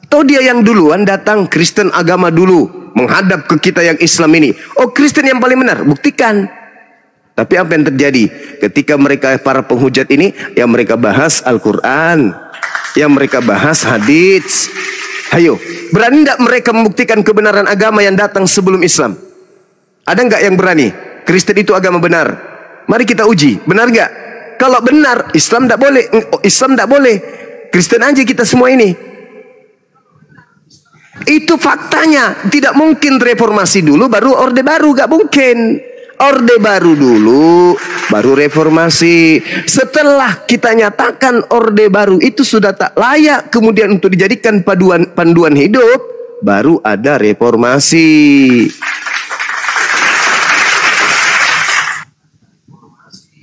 Toh dia yang duluan datang, Kristen agama dulu, menghadap ke kita yang Islam ini. Oh, Kristen yang paling benar, buktikan. Tapi apa yang terjadi? Ketika mereka para penghujat ini, yang mereka bahas Al-Quran, yang mereka bahas hadits. Ayo, berani tidak mereka membuktikan kebenaran agama yang datang sebelum Islam? Ada nggak yang berani? Kristen itu agama benar. Mari kita uji, benar nggak? Kalau benar, Islam tidak boleh. Islam tidak boleh. Kristen aja kita semua ini. Itu faktanya. Tidak mungkin reformasi dulu, baru orde baru. Nggak mungkin. Orde baru dulu, baru reformasi. Setelah kita nyatakan orde baru itu sudah tak layak kemudian untuk dijadikan panduan hidup, baru ada reformasi.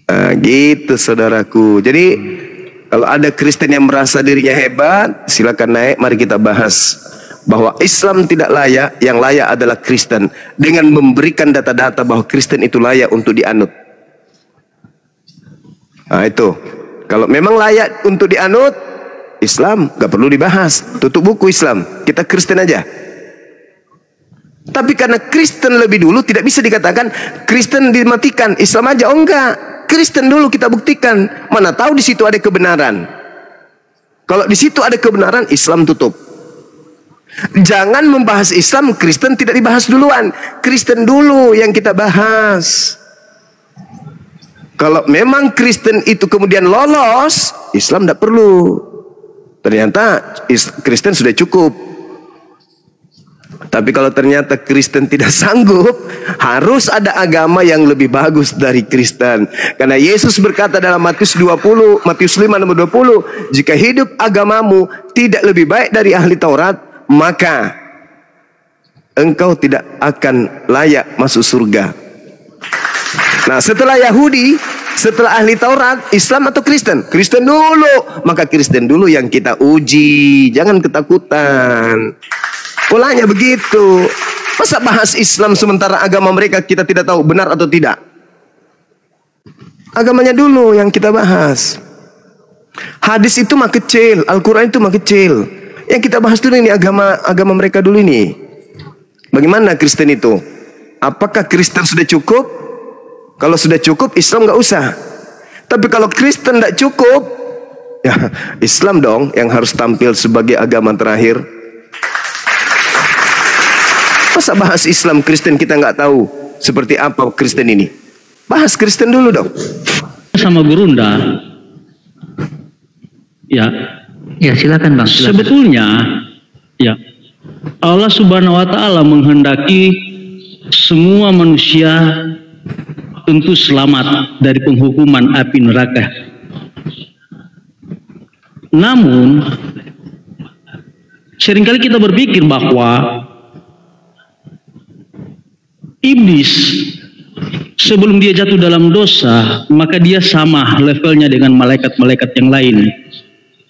Nah, gitu saudaraku. Jadi kalau ada Kristen yang merasa dirinya hebat, silakan naik, mari kita bahas bahwa Islam tidak layak, yang layak adalah Kristen, dengan memberikan data-data bahwa Kristen itu layak untuk dianut. Nah itu, kalau memang layak untuk dianut, Islam gak perlu dibahas, tutup buku Islam, kita Kristen aja. Tapi karena Kristen lebih dulu, tidak bisa dikatakan Kristen dimatikan, Islam aja. Oh enggak, Kristen dulu kita buktikan. Mana tahu di situ ada kebenaran. Kalau di situ ada kebenaran, Islam tutup. Jangan membahas Islam, Kristen tidak dibahas duluan. Kristen dulu yang kita bahas. Kalau memang Kristen itu kemudian lolos, Islam tidak perlu. Ternyata Kristen sudah cukup. Tapi kalau ternyata Kristen tidak sanggup, harus ada agama yang lebih bagus dari Kristen. Karena Yesus berkata dalam Matius 5 nomor 20, jika hidup agamamu tidak lebih baik dari ahli Taurat, maka engkau tidak akan layak masuk surga. Nah, setelah Yahudi, setelah ahli Taurat, Islam atau Kristen? Kristen dulu. Maka Kristen dulu yang kita uji. Jangan ketakutan. Polanya begitu. Masa bahas Islam sementara agama mereka kita tidak tahu benar atau tidak? Agamanya dulu yang kita bahas. Hadis itu mah kecil, Al-Quran itu mah kecil. Yang kita bahas dulu ini agama mereka dulu ini. Bagaimana Kristen itu? Apakah Kristen sudah cukup? Kalau sudah cukup, Islam nggak usah. Tapi kalau Kristen tidak cukup, ya Islam dong yang harus tampil sebagai agama terakhir. Masa bahas Islam Kristen kita nggak tahu seperti apa Kristen ini? Bahas Kristen dulu dong. Sama Gurunda, ya. Ya silakan Bang. Silakan. Sebetulnya, ya Allah Subhanahu Wa Taala menghendaki semua manusia tentu selamat dari penghukuman api neraka. Namun, seringkali kita berpikir bahwa iblis sebelum dia jatuh dalam dosa, maka dia sama levelnya dengan malaikat-malaikat yang lain.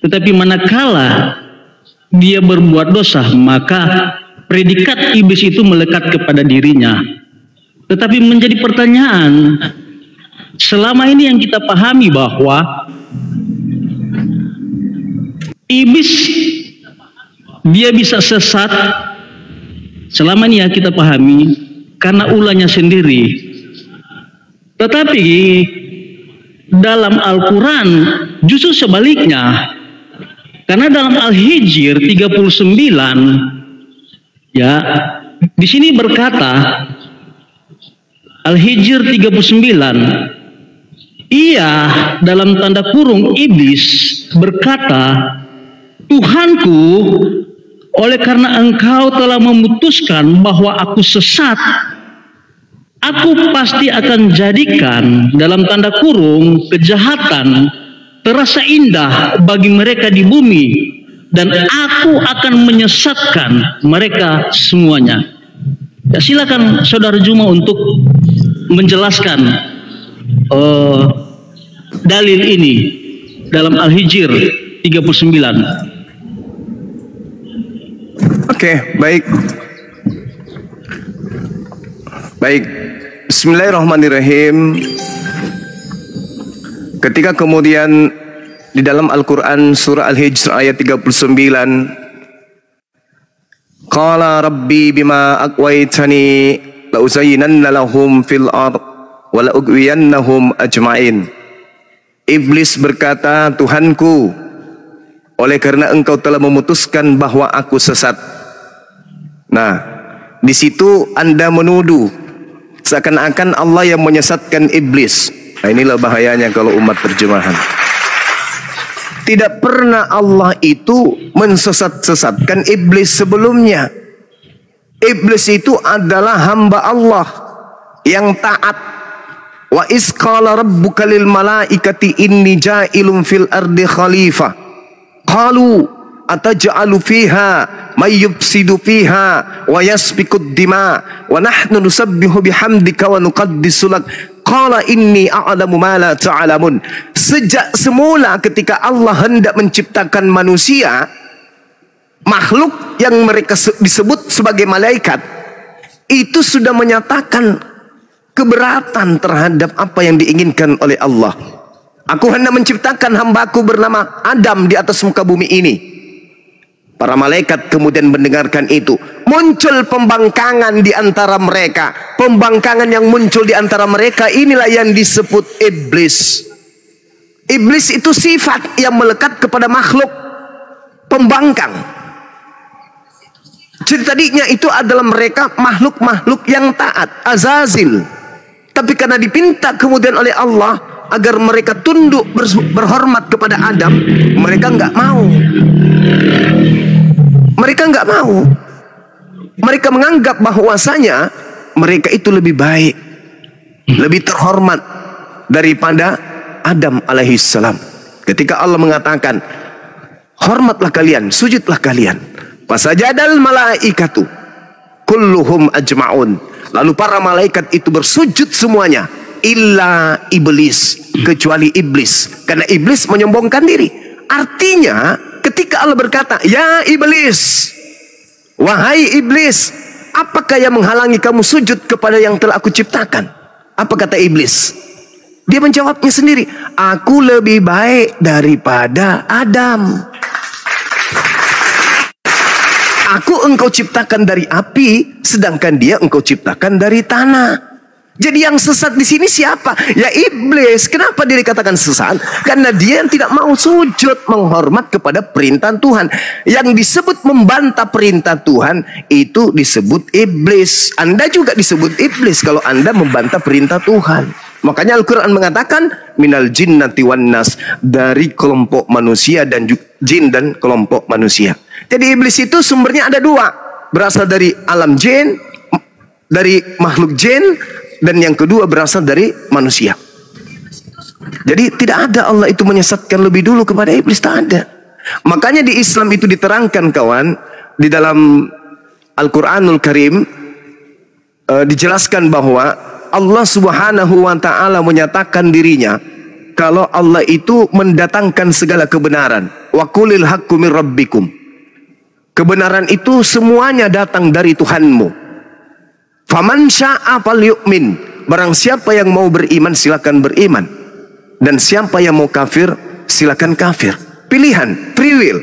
Tetapi manakala dia berbuat dosa, maka predikat iblis itu melekat kepada dirinya. Tetapi menjadi pertanyaan, selama ini yang kita pahami bahwa iblis dia bisa sesat, selama ini ya kita pahami karena ulahnya sendiri. Tetapi dalam Al-Quran justru sebaliknya, karena dalam Al-Hijr 39 ya di sini berkata, Al-Hijr 39, ia dalam tanda kurung iblis berkata, Tuhanku, oleh karena engkau telah memutuskan bahwa aku sesat, aku pasti akan jadikan dalam tanda kurung kejahatan terasa indah bagi mereka di bumi, dan aku akan menyesatkan mereka semuanya. Ya, silakan Saudara Juma untuk menjelaskan dalil ini dalam Al-Hijr 39. Oke, baik. Baik. Bismillahirrahmanirrahim. Ketika kemudian di dalam Al-Quran surah Al-Hijr ayat 39, Qala Rabbi bima aqwaitani la uzayyinanna lahum fil ard wa la ughwiyannahum ajma'in. Iblis berkata, Tuhanku, oleh karena engkau telah memutuskan bahwa aku sesat. Nah, di situ Anda menuduh seakan-akan Allah yang menyesatkan iblis. Nah, inilah bahayanya kalau umat terjemahan. Tidak pernah Allah itu mensesat-sesatkan iblis sebelumnya. Iblis itu adalah hamba Allah yang taat. Wa iz qala rabbuka lil malaikati inni ja'ilun fil ardi khalifah. Qalu ataj'alu fiha may yufsidu fiha wa yasfikud dima wa nahnu nusabbihu bihamdika wa nuqaddisu lak. Qala inni a'lamu ma la ta'lamun. Sejak semula ketika Allah hendak menciptakan manusia, makhluk yang mereka disebut sebagai malaikat itu sudah menyatakan keberatan terhadap apa yang diinginkan oleh Allah. Aku hendak menciptakan hambaku bernama Adam di atas muka bumi ini. Para malaikat kemudian mendengarkan itu. Muncul pembangkangan di antara mereka. Pembangkangan yang muncul di antara mereka inilah yang disebut iblis. Iblis itu sifat yang melekat kepada makhluk pembangkang. Jadi tadinya itu adalah mereka makhluk-makhluk yang taat, Azazil. Tapi karena dipinta kemudian oleh Allah agar mereka tunduk berhormat kepada Adam, mereka nggak mau. Mereka nggak mau. Mereka menganggap bahwasanya mereka itu lebih baik, lebih terhormat daripada Adam alaihissalam. Ketika Allah mengatakan, hormatlah kalian, sujudlah kalian. Fasajadal malaikatu kulluhum ajma'un. Lalu para malaikat itu bersujud semuanya, illa iblis, kecuali iblis, karena iblis menyombongkan diri. Artinya ketika Allah berkata, ya iblis, wahai iblis, apakah yang menghalangi kamu sujud kepada yang telah aku ciptakan? Apa kata iblis? Dia menjawabnya sendiri, aku lebih baik daripada Adam. Aku engkau ciptakan dari api, sedangkan dia engkau ciptakan dari tanah. Jadi yang sesat di sini siapa? Ya iblis. Kenapa dia dikatakan sesat? Karena dia yang tidak mau sujud menghormat kepada perintah Tuhan. Yang disebut membantah perintah Tuhan itu disebut iblis. Anda juga disebut iblis kalau Anda membantah perintah Tuhan. Makanya Al-Quran mengatakan minal jinnati wan nas, dari kelompok manusia dan jin dan kelompok manusia. Jadi iblis itu sumbernya ada dua, berasal dari alam jin, dari makhluk jin, dan yang kedua berasal dari manusia. Jadi tidak ada Allah itu menyesatkan lebih dulu kepada iblis, tak ada. Makanya di Islam itu diterangkan kawan, di dalam Al-Quranul Karim dijelaskan bahwa Allah subhanahu wa ta'ala menyatakan dirinya kalau Allah itu mendatangkan segala kebenaran. Wa qulil haqqu mir rabbikum. Kebenaran itu semuanya datang dari Tuhanmu. Faman sya'a falyu'min. Barang siapa yang mau beriman silakan beriman, dan siapa yang mau kafir silakan kafir. Pilihan, free will.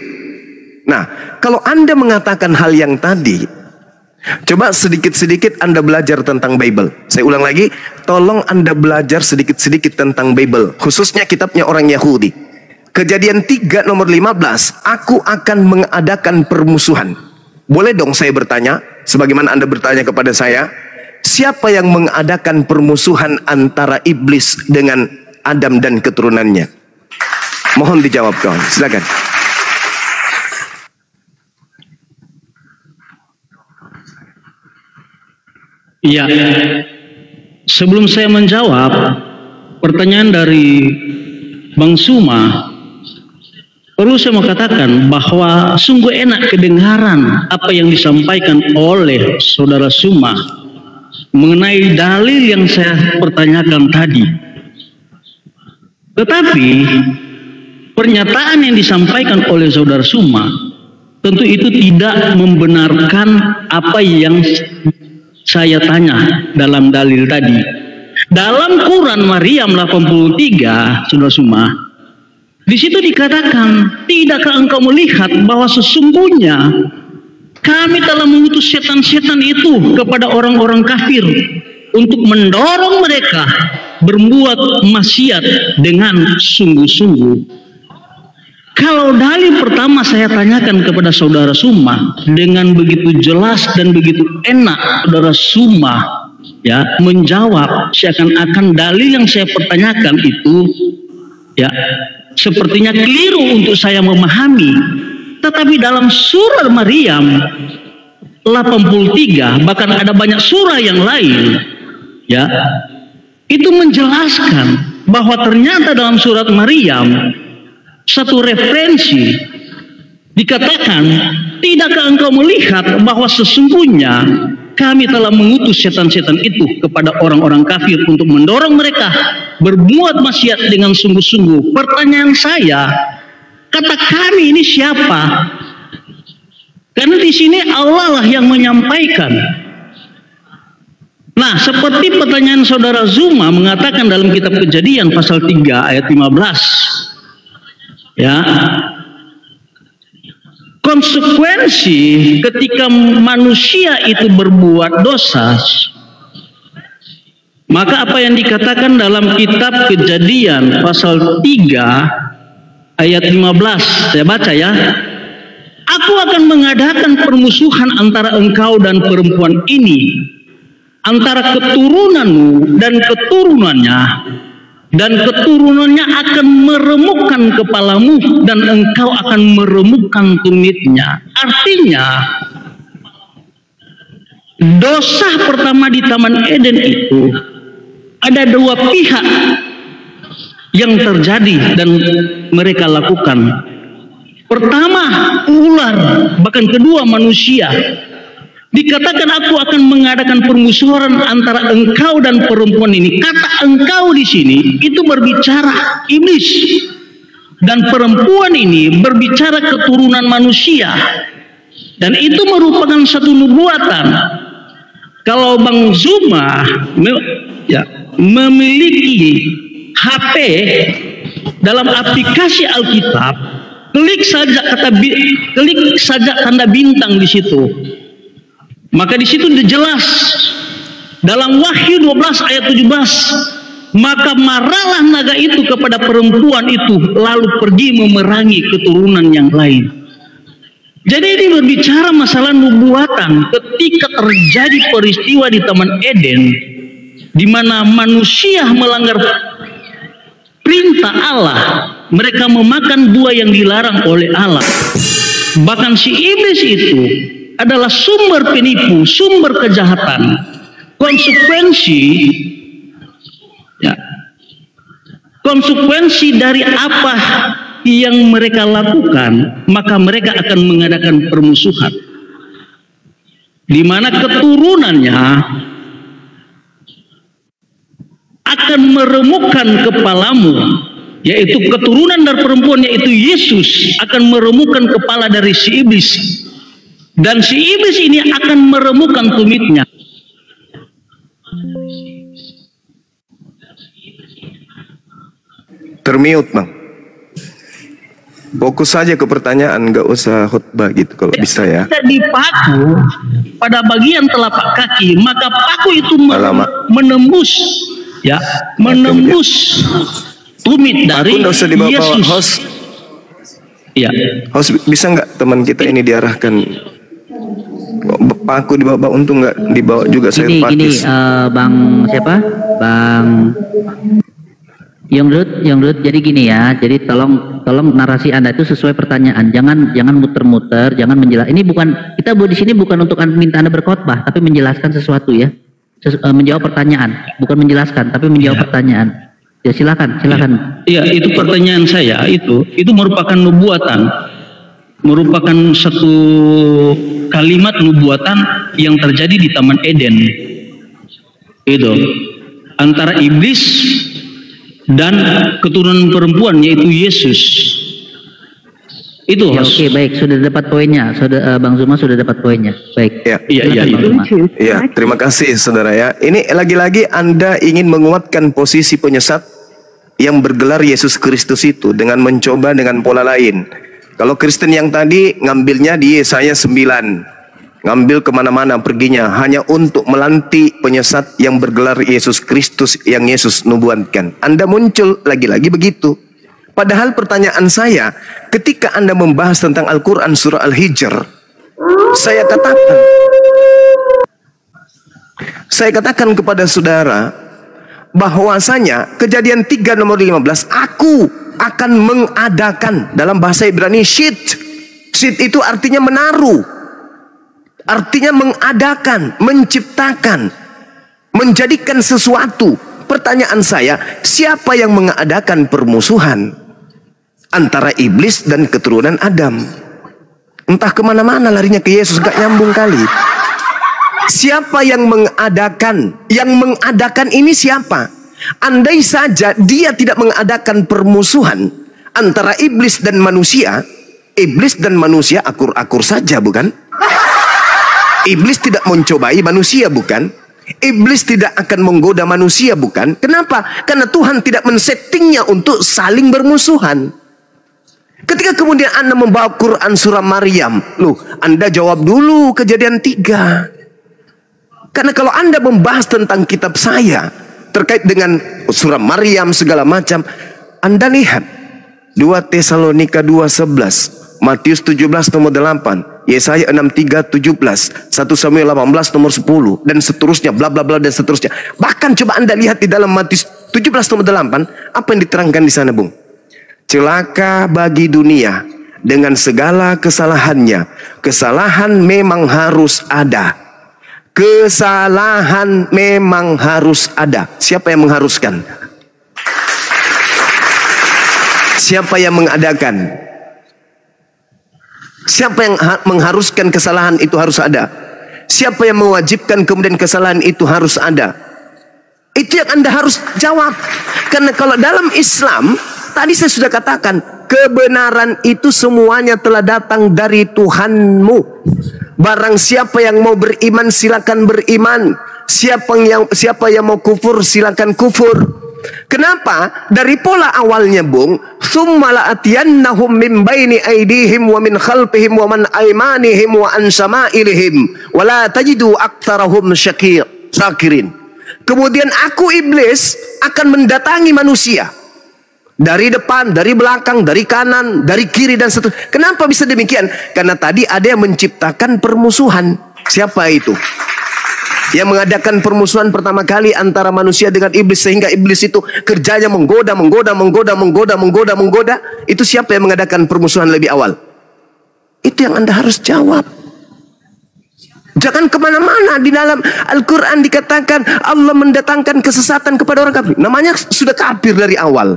Nah, kalau Anda mengatakan hal yang tadi, coba sedikit-sedikit Anda belajar tentang Bible. Saya ulang lagi, tolong Anda belajar sedikit-sedikit tentang Bible, khususnya kitabnya orang Yahudi. Kejadian 3 nomor 15, aku akan mengadakan permusuhan. Boleh dong saya bertanya, sebagaimana Anda bertanya kepada saya, siapa yang mengadakan permusuhan antara iblis dengan Adam dan keturunannya? Mohon dijawab kawan, silakan. Iya, sebelum saya menjawab pertanyaan dari Bang Suma, perlu saya mau katakan bahwa sungguh enak kedengaran apa yang disampaikan oleh Saudara Suma mengenai dalil yang saya pertanyakan tadi. Tetapi pernyataan yang disampaikan oleh Saudara Suma tentu itu tidak membenarkan apa yang saya tanya dalam dalil tadi. Dalam Quran Maryam 83, Saudara Suma, di situ dikatakan, tidakkah engkau melihat bahwa sesungguhnya kami telah mengutus setan-setan itu kepada orang-orang kafir untuk mendorong mereka berbuat maksiat dengan sungguh-sungguh. Kalau dalil pertama saya tanyakan kepada Saudara Suma, dengan begitu jelas dan begitu enak Saudara Suma ya menjawab, seakan-akan dalil yang saya pertanyakan itu ya sepertinya keliru untuk saya memahami. Tetapi dalam surah Maryam 83, bahkan ada banyak surah yang lain ya, itu menjelaskan bahwa ternyata dalam surat Maryam satu referensi dikatakan, tidakkah engkau melihat bahwa sesungguhnya kami telah mengutus setan-setan itu kepada orang-orang kafir untuk mendorong mereka berbuat maksiat dengan sungguh-sungguh. Pertanyaan saya, kata kami ini siapa? Karena di sini Allah lah yang menyampaikan. Nah, seperti pertanyaan Saudara Zuma mengatakan dalam kitab Kejadian pasal 3 ayat 15. Ya, konsekuensi ketika manusia itu berbuat dosa, maka apa yang dikatakan dalam kitab Kejadian pasal 3 ayat 15, saya baca ya, aku akan mengadakan permusuhan antara engkau dan perempuan ini, antara keturunanmu dan keturunannya, dan keturunannya akan meremukkan kepalamu dan engkau akan meremukkan tumitnya. Artinya dosa pertama di Taman Eden itu ada dua pihak yang terjadi dan mereka lakukan. Pertama ular, bahkan kedua manusia. Dikatakan aku akan mengadakan permusuhan antara engkau dan perempuan ini. Kata engkau di sini itu berbicara iblis, dan perempuan ini berbicara keturunan manusia, dan itu merupakan satu nubuatan. Kalau Bang Zuma memiliki HP dalam aplikasi Alkitab, klik saja tanda bintang di situ. Maka di situ jelas dalam Wahyu 12 ayat 17, maka marahlah naga itu kepada perempuan itu lalu pergi memerangi keturunan yang lain. Jadi ini berbicara masalah nubuatan ketika terjadi peristiwa di Taman Eden di mana manusia melanggar perintah Allah, mereka memakan buah yang dilarang oleh Allah. Bahkan si iblis itu adalah sumber penipu, sumber kejahatan. Konsekuensi dari apa yang mereka lakukan, maka mereka akan mengadakan permusuhan, di mana keturunannya akan meremukkan kepalamu, yaitu keturunan dari perempuan, yaitu Yesus akan meremukkan kepala dari si iblis. Dan si iblis ini akan meremukkan tumitnya. Termute, Bang. Fokus saja ke pertanyaan, nggak usah khutbah gitu kalau bisa ya. Kita dipaku pada bagian telapak kaki, maka paku itu menembus tumit dari usah dibawa Yesus. Host. Ya. Host, bisa nggak teman kita ini diarahkan? Paku dibawa, untung nggak dibawa juga saya pakis. Bang siapa? Bang Yongrut. Jadi gini ya. Jadi tolong narasi Anda itu sesuai pertanyaan. Jangan muter-muter, jangan menjelaskan. Ini bukan, kita di sini bukan untuk minta Anda berkhotbah, tapi menjelaskan sesuatu ya. Menjawab pertanyaan, bukan menjelaskan, tapi menjawab pertanyaan. Ya silakan. Iya, itu pertanyaan saya itu merupakan nubuatan. Merupakan satu kalimat nubuatan yang terjadi di Taman Eden. Itu antara iblis dan keturunan perempuan, yaitu Yesus. Itu ya, oke, baik, sudah dapat poinnya. Bang Zuma sudah dapat poinnya. Baik. Iya itu. Ya, terima kasih saudara ya. Ini lagi-lagi Anda ingin menguatkan posisi penyesat yang bergelar Yesus Kristus itu dengan mencoba dengan pola lain. Kalau Kristen yang tadi ngambilnya di Yesaya 9, ngambil kemana-mana perginya hanya untuk melantik penyesat yang bergelar Yesus Kristus yang Yesus nubuatkan. Anda muncul lagi-lagi begitu. Padahal pertanyaan saya, ketika Anda membahas tentang Al-Quran surah Al-Hijr, saya katakan kepada saudara bahwasanya Kejadian 3 nomor 15, aku akan mengadakan, dalam bahasa Ibrani syit itu artinya menaruh, artinya mengadakan, menciptakan, menjadikan sesuatu. Pertanyaan saya, siapa yang mengadakan permusuhan antara iblis dan keturunan Adam? Entah kemana-mana larinya ke Yesus, gak nyambung kali. Siapa yang mengadakan? Yang mengadakan ini siapa? Andai saja dia tidak mengadakan permusuhan antara iblis dan manusia akur-akur saja, bukan? Iblis tidak mencobai manusia, bukan? Iblis tidak akan menggoda manusia, bukan? Kenapa? Karena Tuhan tidak men-settingnya untuk saling bermusuhan. Ketika kemudian Anda membawa Quran surah Maryam, loh, Anda jawab dulu Kejadian 3. Karena kalau Anda membahas tentang kitab saya terkait dengan surah Maryam segala macam, Anda lihat 2 Tesalonika 2:11, Matius 17 nomor 8, Yesaya 63:17, 1 Samuel 18 nomor 10 dan seterusnya, bla bla bla dan seterusnya. Bahkan coba Anda lihat di dalam Matius 17 nomor 8, apa yang diterangkan di sana, Bung? Celaka bagi dunia dengan segala kesalahannya. Kesalahan memang harus ada. Kesalahan memang harus ada. Siapa yang mengharuskan? Siapa yang mengadakan? Siapa yang mengharuskan kesalahan itu harus ada? Siapa yang mewajibkan kemudian kesalahan itu harus ada? Itu yang Anda harus jawab. Karena kalau dalam Islam, tadi saya sudah katakan, kebenaran itu semuanya telah datang dari Tuhanmu. Barang siapa yang mau beriman, silakan beriman. Siapa yang mau kufur, silakan kufur. Kenapa? Dari pola awalnya, Bung, summa la'atiyannahum min baini aydihim wa min khalfihim wa man aymanihim wa an sama'ilihim wa la tajidu aktsarahum syakirin. Kemudian aku iblis akan mendatangi manusia dari depan, dari belakang, dari kanan, dari kiri dan seterusnya. Kenapa bisa demikian? Karena tadi ada yang menciptakan permusuhan. Siapa itu? Yang mengadakan permusuhan pertama kali antara manusia dengan iblis, sehingga iblis itu kerjanya menggoda. Itu siapa yang mengadakan permusuhan lebih awal? Itu yang Anda harus jawab. Jangan kemana-mana. Di dalam Al-Quran dikatakan Allah mendatangkan kesesatan kepada orang kafir. Namanya sudah kafir dari awal.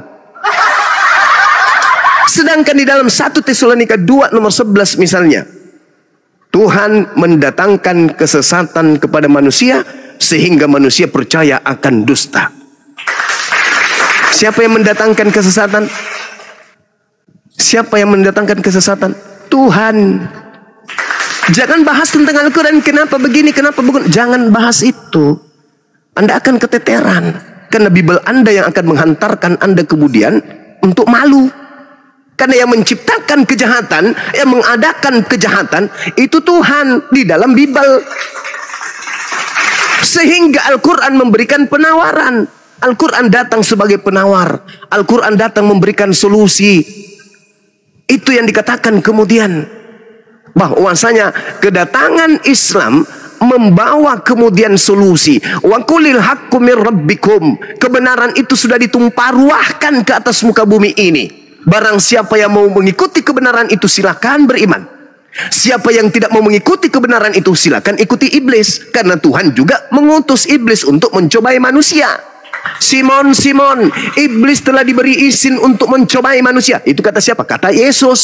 Sedangkan di dalam 1 Tesalonika 2 nomor 11 misalnya, Tuhan mendatangkan kesesatan kepada manusia sehingga manusia percaya akan dusta. Siapa yang mendatangkan kesesatan? Siapa yang mendatangkan kesesatan? Tuhan. Jangan bahas tentang Al-Quran, kenapa begini, kenapa begitu. Jangan bahas itu. Anda akan keteteran. Karena Bible Anda yang akan menghantarkan Anda kemudian untuk malu. Karena yang menciptakan kejahatan, yang mengadakan kejahatan, itu Tuhan di dalam Bible. Sehingga Al-Quran memberikan penawaran. Al-Quran datang sebagai penawar. Al-Quran datang memberikan solusi. Itu yang dikatakan kemudian, bahwasanya kedatangan Islam membawa kemudian solusi. Wa qulil haqqu mir rabbikum. Kebenaran itu sudah ditumpah ruahkan ke atas muka bumi ini. Barang siapa yang mau mengikuti kebenaran itu silakan beriman. Siapa yang tidak mau mengikuti kebenaran itu silakan ikuti iblis. Karena Tuhan juga mengutus iblis untuk mencobai manusia. Simon, iblis telah diberi izin untuk mencobai manusia. Itu kata siapa? Kata Yesus.